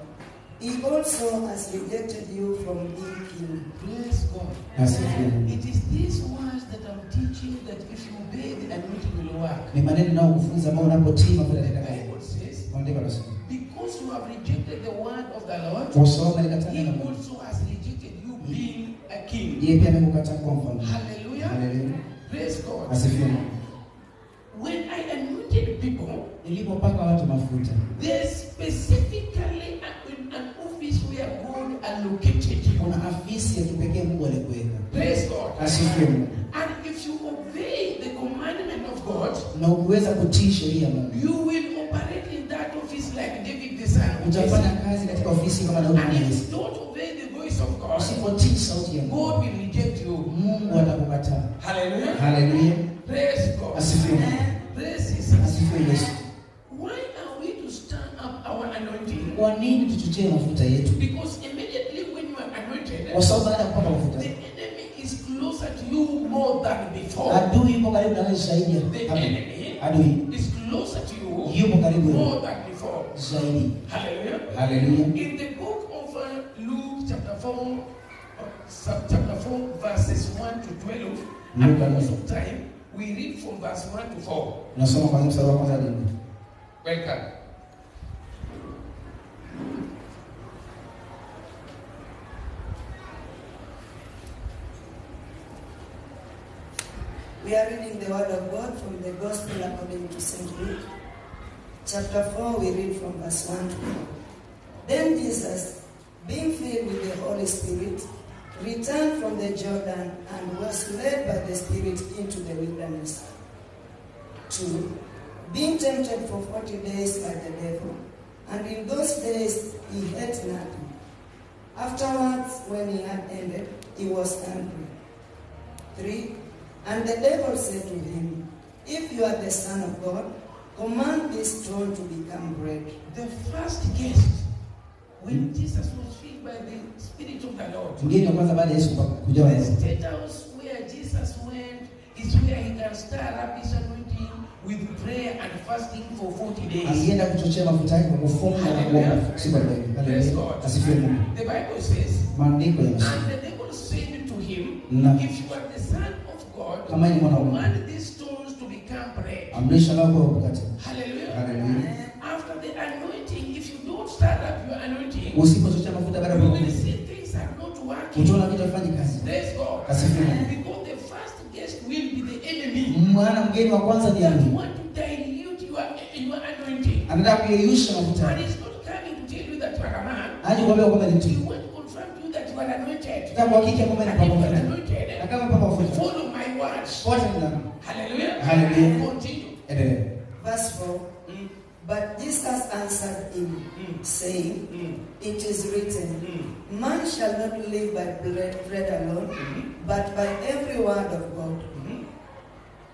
He also has rejected you from being king. Praise God. Asifiwe. It is these words that I'm teaching that if you obey, the anointing will work. Ni maneno nao kufunza ambao unapotii mafuta The katika Bible says, maandiko yanasema. because you have rejected the word of the Lord, Kwa sababu alikataa He neno la Mungu. also has rejected you being a king. Yeye pia amekukataa kuwa mfalme. Hallelujah. Hallelujah. Praise God. Asifiwe. When I anointed people, Nilipopaka watu mafuta, there's specifically an office where God allocated you. kuna afisi ya kipekee Mungu alikuweka. Praise God. Asifiwe. And if you obey the commandment of God, Na ukiweza kutii sheria ya Mungu, you will operate in that office like David the son of utafanya Jesse. kazi katika ofisi kama Daudi And na if Yesu. you don't obey the voice of God, Usipotii sauti ya Mungu, God will reject you. Mungu atakukataa. Hallelujah. Hallelujah. Praise God. Asifiwe. Praise Jesus. Asifiwe Yesu. Why are we to stand up our anointing? Kwa nini tuchochee mafuta yetu? Because immediately when you are anointed, Kwa sababu baada ya kupaka mafuta, the enemy is closer to you more than before. adui yupo karibu na wewe zaidi. The enemy Adui is closer to you yupo karibu more than before. zaidi. Hallelujah. Hallelujah. In the book of Luke chapter 4, verses 1 to 12, and because of time, we read from verse 1 to 4. Nasoma kwanza mstari wa kwanza hadi 4. Welcome. We are reading the word of God from the Gospel according to St. Luke. Chapter 4, we read from verse 1 to 4. Then Jesus, being filled with the Holy Spirit, returned from the Jordan and was led by the Spirit into the wilderness. 2. Being tempted for 40 days by the devil, and in those days he ate nothing. Afterwards, when he had ended, he was hungry. 3. And the devil said to him, "If you are the Son of God, command this stone to become bread." The first guest, when Jesus was filled by the Spirit of the Lord, Mgeni wa kwanza baada ya Yesu kuja the wa state house where Jesus went is where he can stir up his anointing with prayer and fasting for 40 days. alienda kuchochea mafuta yake kwa kufunga na kuomba siku 40. Praise Hallelujah. God. Asifiwe Mungu. The Bible says, Maandiko yanasema, and the devil said to him, Na. if you are the Son of God, Kama ni mwana wa Mungu, command these stones to become bread. amrisha nao kwa mkate. Hallelujah. Hallelujah. After the anointing, if you don't start up your anointing, Usipochochea mafuta baada ya you will kuomba, see things are not working. utaona vitu havifanyi kazi. Praise God. Asifiwe Mungu. Because the first guest will be the enemy. Maana mgeni wa kwanza ni That adui. want to dilute your anointing. Anataka kuyeyusha mafuta And yako. he's not coming to tell you that you are a man. Haji kuambia kwamba ni He mtu. want to confirm to you that you are anointed. Nataka kuhakikisha kwamba ni And if papa you are mafuta. anointed, Na kama papa mafuta, follow my words. fuata neno. Hallelujah. Hallelujah. Continue. Endelea. Verse 4. Mm. But Jesus answered him, saying, "It is written, man shall not live by bread alone, but by every word of God."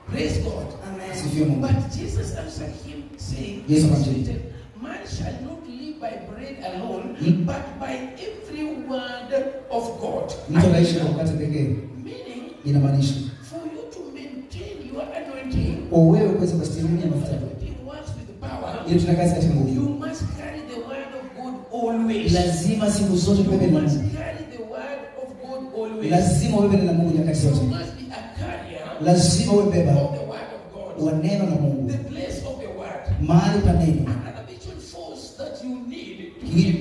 Praise God. Amen. But Jesus answered him, saying, Yes, "It is Amen. written, man shall not live by bread alone, but by every word of God." Mtu anaishi kwa mkate pekee. Meaning, Inamaanisha for you to maintain your anointing, kwa wewe kuweza kustahilimia mafuta. anointing works with power. Ili tuna kazi katika nguvu. You must carry the word of God always. Lazima siku zote You ubebe neno la must Mungu. carry the word of God always. Lazima ubebe neno la Mungu nyakati You zote. must be a carrier Lazima uwe of beba the word of God. wa neno la Mungu. The place of the word. Mahali pa neno. Another vision force that you need to keep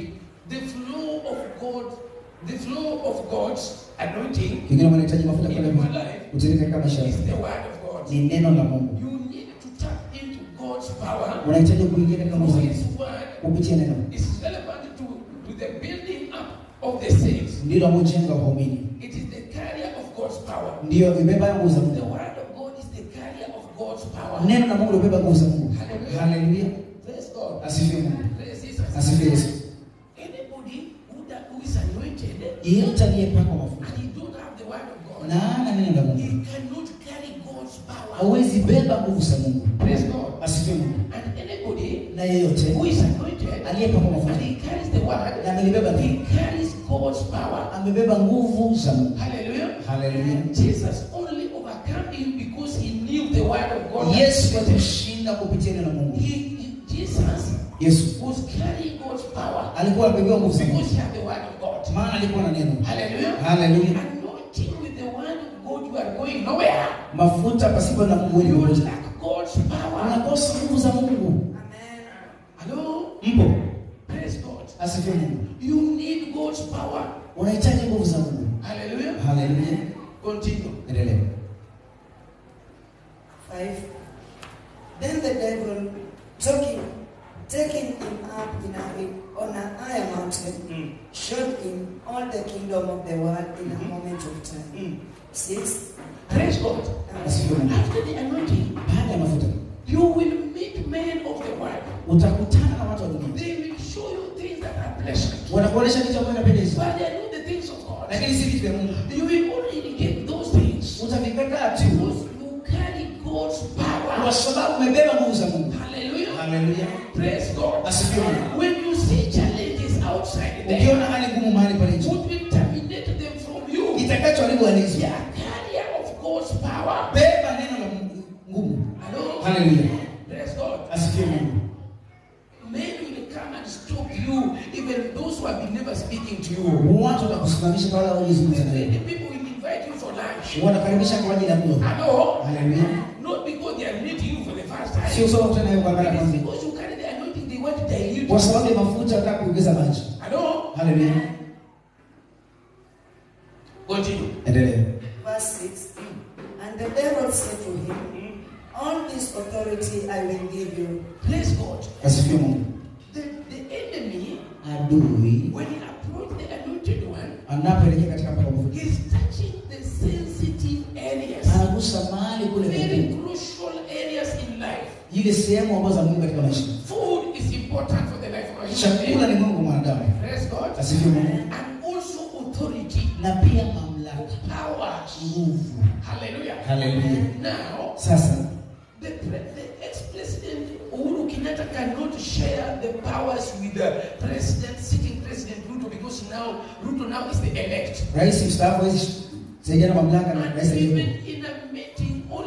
the flow of God, the flow of God's anointing Kingine unahitaji mafuta in kwa your life kutirika katika maisha is yako. the word of God. Ni neno la Mungu. You need to tap into God's power Unahitaji kuingia katika nguvu through zake His word. kupitia neno. It's relevant to the building up of the saints. Ndilo mjengo wa waumini. It is the carrier of God's power. Ndio ibeba nguvu za The Mungu. word of God is the carrier of God's power. Neno la Mungu libeba nguvu za Mungu. Hallelujah. Haleluya. Praise God. Asifiwe Mungu. Praise Jesus. Asifiwe Yesu. Anybody who is anointed Yeyote aliyepakwa mafuta and he don't have the word of God, na ana neno la he Mungu cannot carry God's power. hawezi beba nguvu za Mungu. Praise God. Asifiwe Mungu. And anybody Na yeyote who is anointed aliyepakwa and mafuta he carries the word, na amelibeba he neno, carries God's power. amebeba nguvu za Mungu. Hallelujah. Haleluya. Jesus only overcame him because he knew the word of God. Yesu alishinda kupitia neno la Mungu. Jesus Yesu was carrying God's power alikuwa amebeba nguvu za because Mungu. he had the word of God. Maana alikuwa na neno. Hallelujah. Haleluya. Anointing with the word of God, you are going nowhere. Mafuta pasipo na Mungu You wewe lack God's power. unakosa nguvu za Mungu. Amen. Hello? Mpo. Praise God. Asifiwe Mungu. You need God's power. Unahitaji nguvu za Mungu. Hallelujah. Haleluya. Continue. Endelea. 5. Then the devil, taking him up on a higher mountain, showed him all the kingdom of the world in a moment of time. 6. Praise God. Asifiwe Mungu. After the anointing, Baada ya mafuta you will meet men of the world. utakutana na watu wa dunia. They will show you things that are pleasant. Wanakuonesha vitu ambavyo vinapendeza. But they are not the things of God. Lakini si vitu vya Mungu. You will only get those things Utavikataa tu because you carry God's power. kwa sababu umebeba nguvu za Mungu. Hallelujah. Haleluya. Praise God. Asifiwe Mungu. When you see challenges outside there, Ukiona hali ngumu mahali pale nje, what will terminate them from you? kitakachoharibu hali hizo. They are carrier of God's power. Beba neno la Mungu ngumu. Hello? Haleluya. Praise God. Asifiwe Mungu. Men will come and stop you, even those who have been never speaking to you. Watu watakusimamisha kwa wale walizungumza na The wewe. people will invite you for lunch. Wanakaribisha kwa ajili ya mlo. Hello? Haleluya. Not because they are meeting you for the first time. Sio sawa kutana nayo kwa mara ya It is kwanza. because you carry the anointing, they want to dilute Kwa you. sababu ya mafuta wanataka kuongeza maji. Hello? Haleluya. Continue. Endelea. Verse 6. And the devil said to him, all this authority I will give you. Praise God. Asifiwe Mungu. The enemy, Adui when he approached the anointed one, anapoelekea katika mpaka mafuta, he's touching the sensitive areas. anagusa mahali kule Very mbele. crucial areas in life. Ile sehemu ambazo za Mungu katika maisha. Food is important for the life of a human Chakula being. ni Mungu kwa mwanadamu. Praise God. Asifiwe Mungu. And also authority, Na pia mamlaka, powers. nguvu. Hallelujah. Haleluya. Now, Sasa the ex-president Uhuru Kenyatta cannot share the powers with the sitting president Ruto, because Ruto now is the elect. rais mstaafu hawezi saidiana mamlaka na rais And even aliyepo. in a meeting or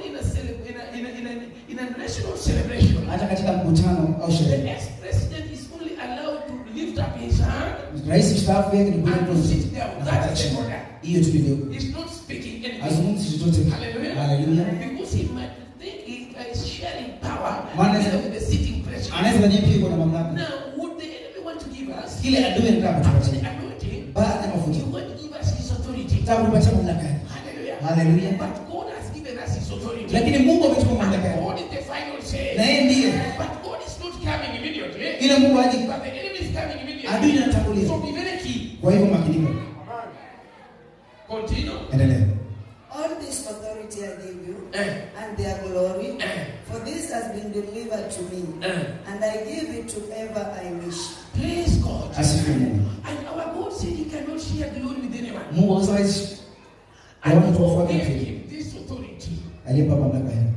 in a national celebration, Hata katika mkutano au the sherehe, ex-president is only allowed to lift up his hand rais mstaafu yeye ni and kuja to sit there. That is the order. hiyo tu ndio. He's not speaking anything. Azungumzi chochote. Hallelujah. Haleluya. Because he might think he is sharing power Maana with the sitting president. anaweza kujua pia kuna mamlaka. Now, what the enemy want to give us, Kile adui anataka after the kutupatia. anointing, Baada ya he mafuta, want to give us his authority. anataka kutupatia mamlaka yake. Hallelujah. Haleluya. But God has given us his authority. Lakini Mungu ametupa And mamlaka yake. God is the final say. Na yeye ndiye. But God is not coming immediately. Ile Mungu aje, But the enemy is coming adui immediately. anatangulia. So be very key. Kwa hivyo makinika. Continue. Endelea. All this authority I give you, Eh. and their glory, Eh. for this has been delivered to me, and I give it to whoever I wish. Praise God. Asifiwe Mungu. And our God said he cannot share glory with anyone. Mungu hawezi And Watu God wafuate gave mtu. him this authority. aliyepa mamlaka yake.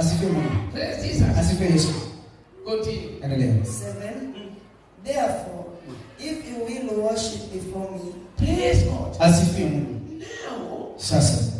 Asifiwe Mungu. Praise Jesus. Asifiwe Yesu. Continue. Endelea. 7. Therefore, if you will worship before me, Praise God. Asifiwe Mungu. Now, Sasa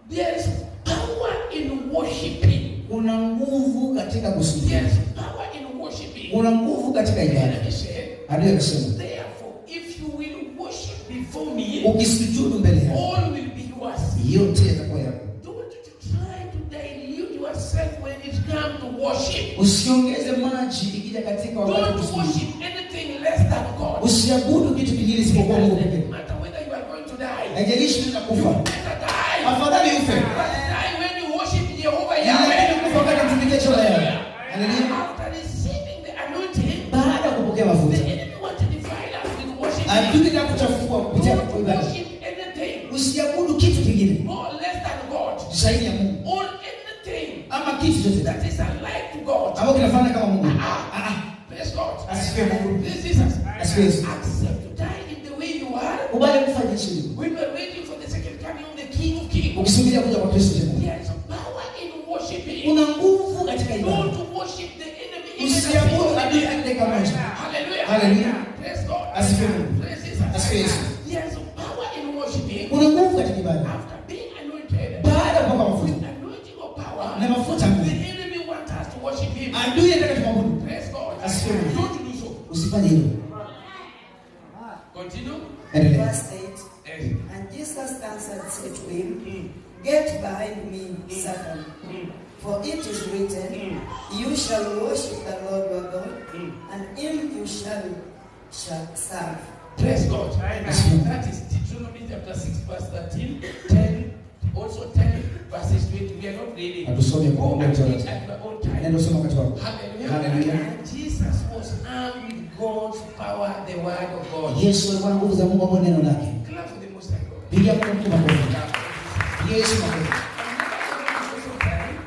there is power in worshiping. kuna nguvu katika kusujudu. There is power in worshiping. Kuna nguvu katika ibada. Let me say, Adui akasema, therefore, if you will worship before me, ukisujudu mbele yako, all will be yours. yote yatakuwa yako. Don't try to dilute yourself when it comes to worship. Usiongeze maji ikija katika wakati wa Don't kusujudu. worship anything less than God. Usiabudu kitu kingine isipokuwa Mungu pekee. No matter whether you are going to die, Haijalishi utakufa. better die. Afadhali ufe. Die when you worship Jehovah Lakini Yahweh. kufa wakati mtumikia Jehova Yahweh. Haleluya. After receiving the anointing, Baada ya kupokea mafuta, the enemy wants to defile us with worship. adui atakuchafua kupitia Don't ibada. worship anything Usiabudu kitu kingine more less than God. zaidi ya Mungu, Or anything ama kitu chochote that is alike to God. ambacho kinafanya kama Mungu. Praise God. Asifiwe Mungu. This is us. Asifiwe Yesu. Accept to die in the way you are. Ubali kufanya jinsi ulivyo. When we are waiting for the second coming of the King of Kings, Ukisubiria kuja kwa Kristo tena. there is power in worshiping. Kuna nguvu katika ibada. Don't worship the enemy even as Usiabudu he adui is. akideka moja. Hallelujah. Hallelujah. Praise God. Asifiwe Mungu. Praise Jesus. Asifiwe Yesu. There is power in worshiping. Kuna nguvu katika ibada. After being anointed, Baada ya kupaka with mafuta anointing of power, na mafuta, the enemy wants us to worship him. adui anataka tumwabudu. Praise God. Asifiwe. Don't do so. Usifanye hilo. Continue. Endelea. verse 8. Yes. And Jesus answered and said to him, Get behind me, Satan. For it is written, You shall worship the Lord your God, and him you shall serve. Praise God. Amen. That is Deuteronomy chapter 6, verse 13, 10, also 10, verses 20. We are not reading. Hatusome kwa Go muda and mchache. read at your own time. Nenda usome wakati wako. Hallelujah. Hallelujah. And Jesus was armed with God's power, the word of God. Yesu alikuwa na nguvu za Mungu ambapo neno lake. Clap for the Most High God. Pigia Mungu makofi. Pigia Yesu makofi.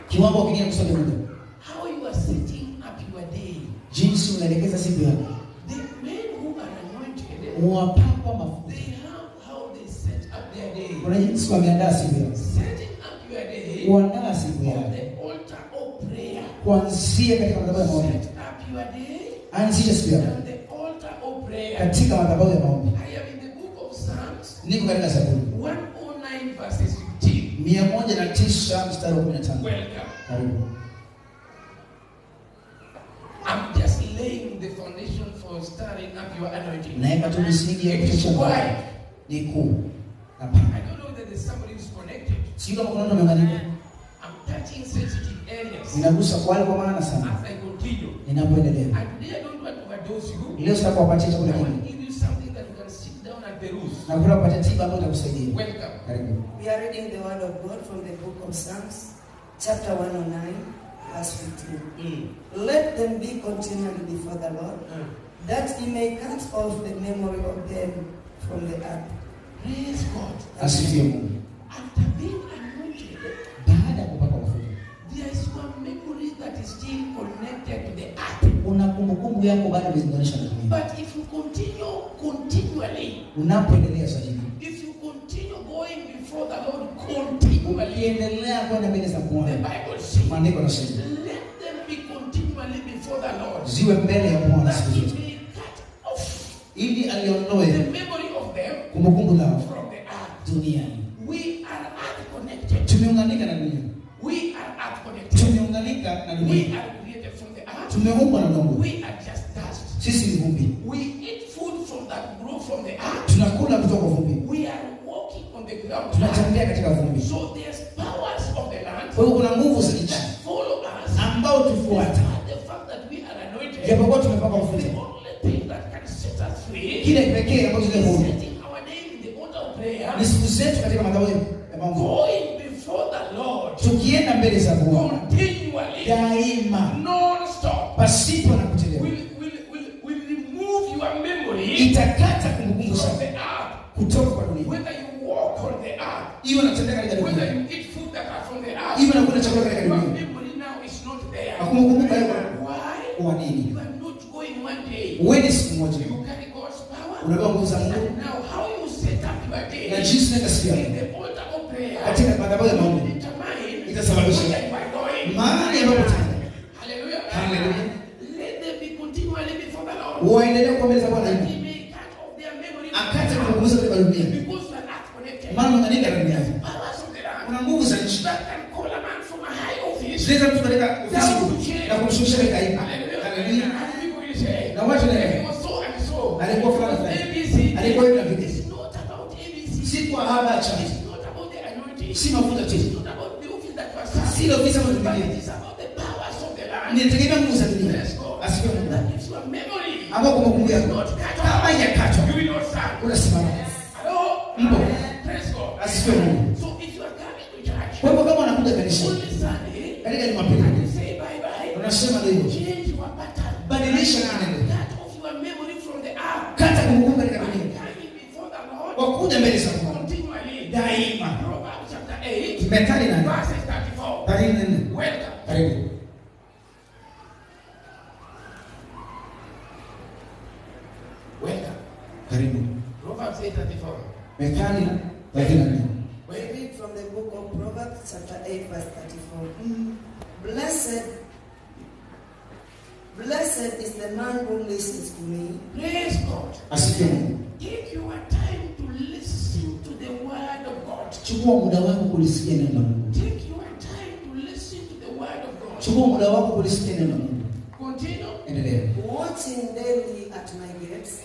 Kiwango kingine kusome muda. How you are setting up your day. Jinsi unaelekeza siku yako. The men who are anointed, Uwapakwa mafuta. they have how they set up their day. Kuna jinsi wameandaa siku yako. Setting up your day Kuandaa siku on yako. the altar of prayer. Kuanzia katika madhabahu ya maombi. Set up your day Anzisha siku yako on the altar of prayer. katika madhabahu ya maombi. I am in the book of Psalms Niko katika Zaburi 109 verses 15. 109 mstari wa 15. Welcome. Karibu. I'm just laying the foundation for starting up your anointing. Naeka tu misingi ya It is kuchochea why maombi. Ni kuu. I Hapana. don't know that there's somebody who's connected. Sio kama kuna mtu ameunganika. I'm touching sensitive areas Ninagusa kwa wale kwa maana sana. as I continue. Ninapoendelea. And today I don't want to overdose you. Leo sitaka kuwapatia I chakula want to kingi. give you something that you can sit down and peruse. Na kuna kupatia tiba ambayo itakusaidia. Welcome. Karibu. We are reading the word of God from the book of Psalms, chapter 109, verse 15. Let them be continually before the Lord, that he may cut off the memory of them from the earth. Praise God. Asifiwe Mungu. After being anointed, Baada ya kupaka mafuta, there is one memory that is still connected to the earth. una kumbukumbu yako bado imeunganishwa na dunia. But if you continue continually, Unapoendelea sahihi, if you continue going before the Lord continually, ukiendelea kwenda mbele za the Bwana, Bible says, maandiko yanasema let them be continually before the Lord, ziwe mbele ya Bwana that siku he zote, may cut off ili the aliondoe memory of them kumbukumbu lao from the earth. duniani. We are earth connected. Tumeunganika na dunia, We are earth connected. tumeunganika na We dunia, are created from the earth. tumeumbwa na udongo. We are just dust. Sisi ni vumbi, We eat food from that grow from the earth. tunakula kutoka vumbi, We are walking on the ground. tunatembea katika vumbi. So there's powers of the land Kwa hiyo kuna nguvu za nchi that follow us. ambao tufuata. The fact that we are anointed, Japokuwa tumepaka the mafuta, only thing that can set us free kile pekee ambacho is kinaweza setting our name in the altar of prayer, ni siku zetu katika madhabahu ya maombi, going before the Lord tukienda mbele za Bwana continually, daima, non-stop. pasipo na kuchelewa. Will remove your memory Itakata kumbukumbu from zako the earth. kutoka kwa dunia. Whether you walk on the earth, Hiyo unatembea katika whether dunia, you eat food that are from the earth, hiyo unakula chakula katika your dunia. memory now is not there. Hakumbukumbuka hiyo Why? kwa nini? You are not going one day. Wewe siku moja You carry God's power. unabeba nguvu za Mungu And now how you set up your day na jinsi unaweza sikia in the altar of prayer katika madhabahu ya will maombi determine itasababisha mbele za Bwana hivi. He may cut off their memory. Akate kupunguza kwa dunia. Because you are not connected. Maana unganika na dunia. Powers of the land. Kuna nguvu za nchi. That can call a man from a high office. Zinaweza kupeleka ofisi na kumshusha katika hivi. Haleluya. And people will say, Na watu leo he was so and so. alikuwa fulani fulani. ABC. Alikuwa hivi na vile. It's not about ABC. Si kwa habacha. It's not about the anointing. Si mafuta tu. It's not about the office that was served. Si ofisi ambayo But tumepewa. it is about the powers of the land. Ninategemea nguvu za dunia. Let's go. Asifiwe Mungu. That gives you a memory. Ambao kumbukumbu yako. Not cut Kama off. haijakatwa. You will not serve. Unasimama. Hello? Mbo. Praise God. Asifiwe Mungu. So if you are coming to church, Kwa hivyo kama unakuja kanisani only Sunday, katika Jumapili and you say bye-bye, unasema leo change your pattern. badilisha maneno. Cut off your memory from the hour. Kata kumbukumbu katika And dunia. coming before the Lord Kwa kuja mbele za Bwana. continually. Daima. Proverbs chapter 8, Methali na verses 34. 34. Welcome. Karibu. Welcome. Karibu. Proverbs 8:34. Methali 34. We read from the book of Proverbs, chapter 8, verse 34. Blessed is the man who listens to me. Praise God. Asifiwe Mungu. Take your time to listen to the word of God. Chukua muda wako kulisikia neno la Mungu. Take your time to listen to the word of God. Chukua muda wako kulisikia neno la Mungu. Continue. Endelea. Watching daily at my gates,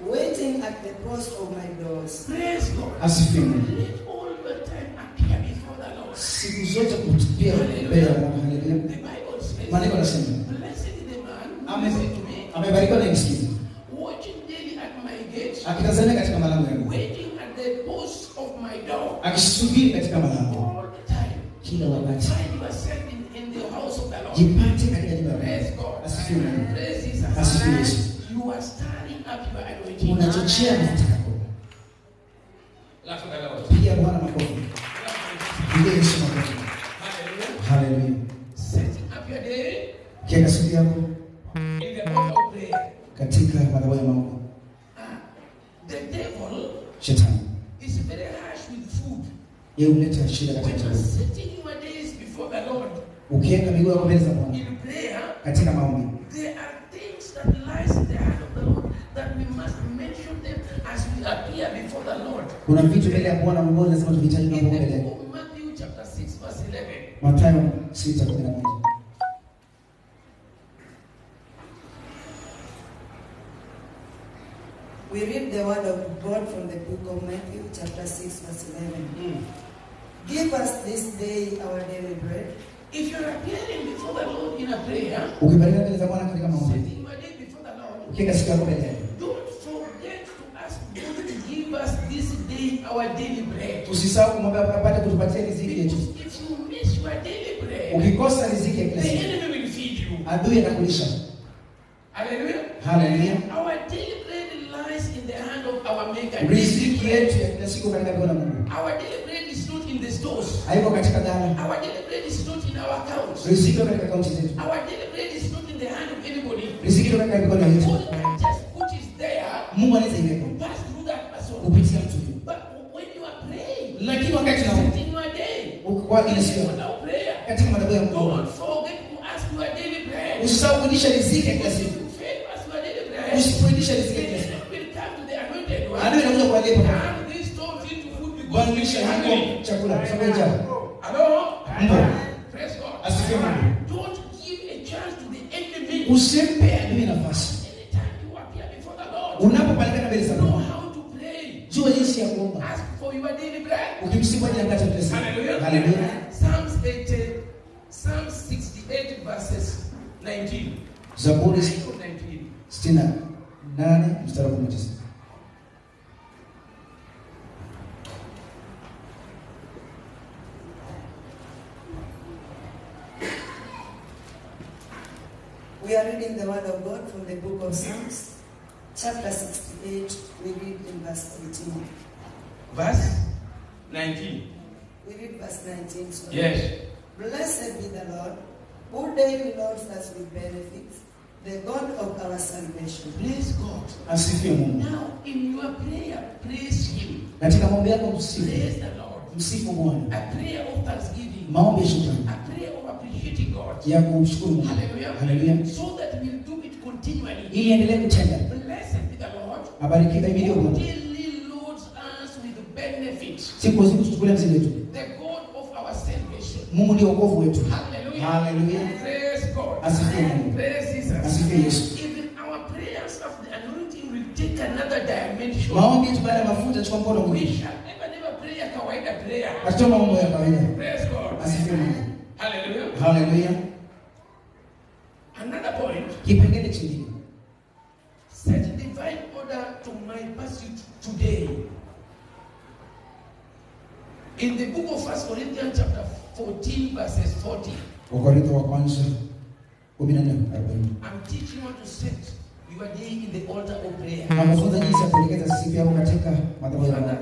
waiting at the post of my doors. Praise God. Asifiwe Mungu. Let all the time appear before the Lord. Siku zote kutupia mbele ya Bwana. Haleluya. The Bible says, Maandiko yanasema, blessed is the man who listens to me, amebarikiwa na msikivu. watching daily at my gate, Akitazamia katika malango yangu. waiting at the post of my door. Akisubiri katika malango. All the time. Kila wakati. Find yourself in the house of the Lord. Jipate katika nyumba ya Praise Mungu. God. Asifiwe Mungu. Praise Jesus. Asifiwe Yesu. You are stirring up your anointing. Unachochea mafuta yako. Laugh at the Lord. Piga Bwana makofi. Piga Yesu makofi. Hallelujah. Haleluya. Setting up your day Kiweka siku yako in the order of prayer. katika madhabahu ya maombi. The devil Shetani is very harsh with food. yeye huleta shida When katika you are chakula. setting your days before the Lord Ukiweka miguu yako mbele za Bwana in prayer, katika maombi, there are things that lies in the hand of the Lord that we must mention them as we appear before the Lord. kuna vitu mbele ya Bwana ambavyo lazima tuvitaje In mambo the mbele book yake. of Matthew chapter 6 verse 11. Mathayo 6:11. We read the word of God from the book of Matthew, chapter 6, verse 11. Give us this day our daily bread. If you're appearing before the Lord in a prayer, Ukibariki mbele za Bwana katika maombi, setting your day before the Lord, ukiweka siku yako mbele yake. don't forget to ask God to give us this day our daily bread. Usisahau kumwomba apate kutupatia riziki yetu. Because if you miss your daily bread, Ukikosa riziki ya the kila siku, enemy will feed you. adui atakulisha. Hallelujah. Haleluya. Our daily bread lies in the hand of our maker. Riziki yetu ya kila siku katika mikono ya Mungu. Our daily bread is not in the stores. Haiko katika ghala. Our daily bread is not in our accounts. Riziki iko katika akaunti zetu. Our daily bread is not in the hand of anybody. Riziki iko katika mikono yetu. God can just put it there, Mungu anaweza iweka pass through that person. kupitia mtu huyo. But when you are praying, Lakini wakati naomba setting your day, ukikuwa kila siku without prayer, katika madhabahu ya Mungu, don't forget to ask your daily bread. usisahau kulisha riziki ya kila Because if siku. you fail to ask your daily bread, Usipoilisha riziki ya the kila siku, enemy will come to the anointed one. adui anakuja kuwalipa. And this turns into food because we Badilisha are hiko hungry. chakula kwa sababu ya njaa. Hello? Mbo. Praise God. Asifiwe Mungu. Don't give a chance to the enemy. Usimpe adui nafasi. Anytime you appear before the Lord, Unapopatikana mbele za know Bwana, how to pray. jua jinsi ya kuomba. Ask for your daily bread. Ukimsifu ajili ya mkate wa kila siku. Hallelujah. Haleluya. Psalms 68 verses 19. Zaburi 19. 68 mstari wa 19. We are reading the word of God from the book of Psalms, chapter 68. We read in verse 18. Verse 19. We read verse 19. So Yes. Blessed be the Lord, who daily loads us with benefits, the God of our salvation. Praise God. Asifiwe Mungu. Now, in your prayer, praise Him. Katika maombi yako msifu. Praise the Lord. Msifu Bwana. A prayer of thanksgiving. Maombi ya shukrani. A prayer of appreciating God. Ya kumshukuru Mungu. Hallelujah. Haleluya. So that we'll do it continually. Ili endelee kutenda. Blessed Abarikiwe himidiwe Bwana. Daily loads us with benefits. Siku kwa siku tuchukulie mzigo wetu. The God of our salvation. Mungu ndio wokovu wetu. Hallelujah. Hallelujah. Praise God. Asifiwe Mungu. Praise Jesus. Asifiwe Yesu. Even our prayers of the anointing will take another dimension. Maombi yetu baada ya mafuta chukua mkono We mwingine. shall never pray a kawaida prayer. Atoma mambo ya kawaida. Praise God. Asifiwe Mungu. Hallelujah. Hallelujah. Another point. Kipengele kingine. Set divine order to my pursuit today. In the book of 1 Corinthians chapter 14 verses 40. Wakorintho wa kwanza 14:40. I'm teaching you to set your day in the altar of prayer. Nafunza jinsi ya kuelekeza siku yako katika madhabahu ya Bwana.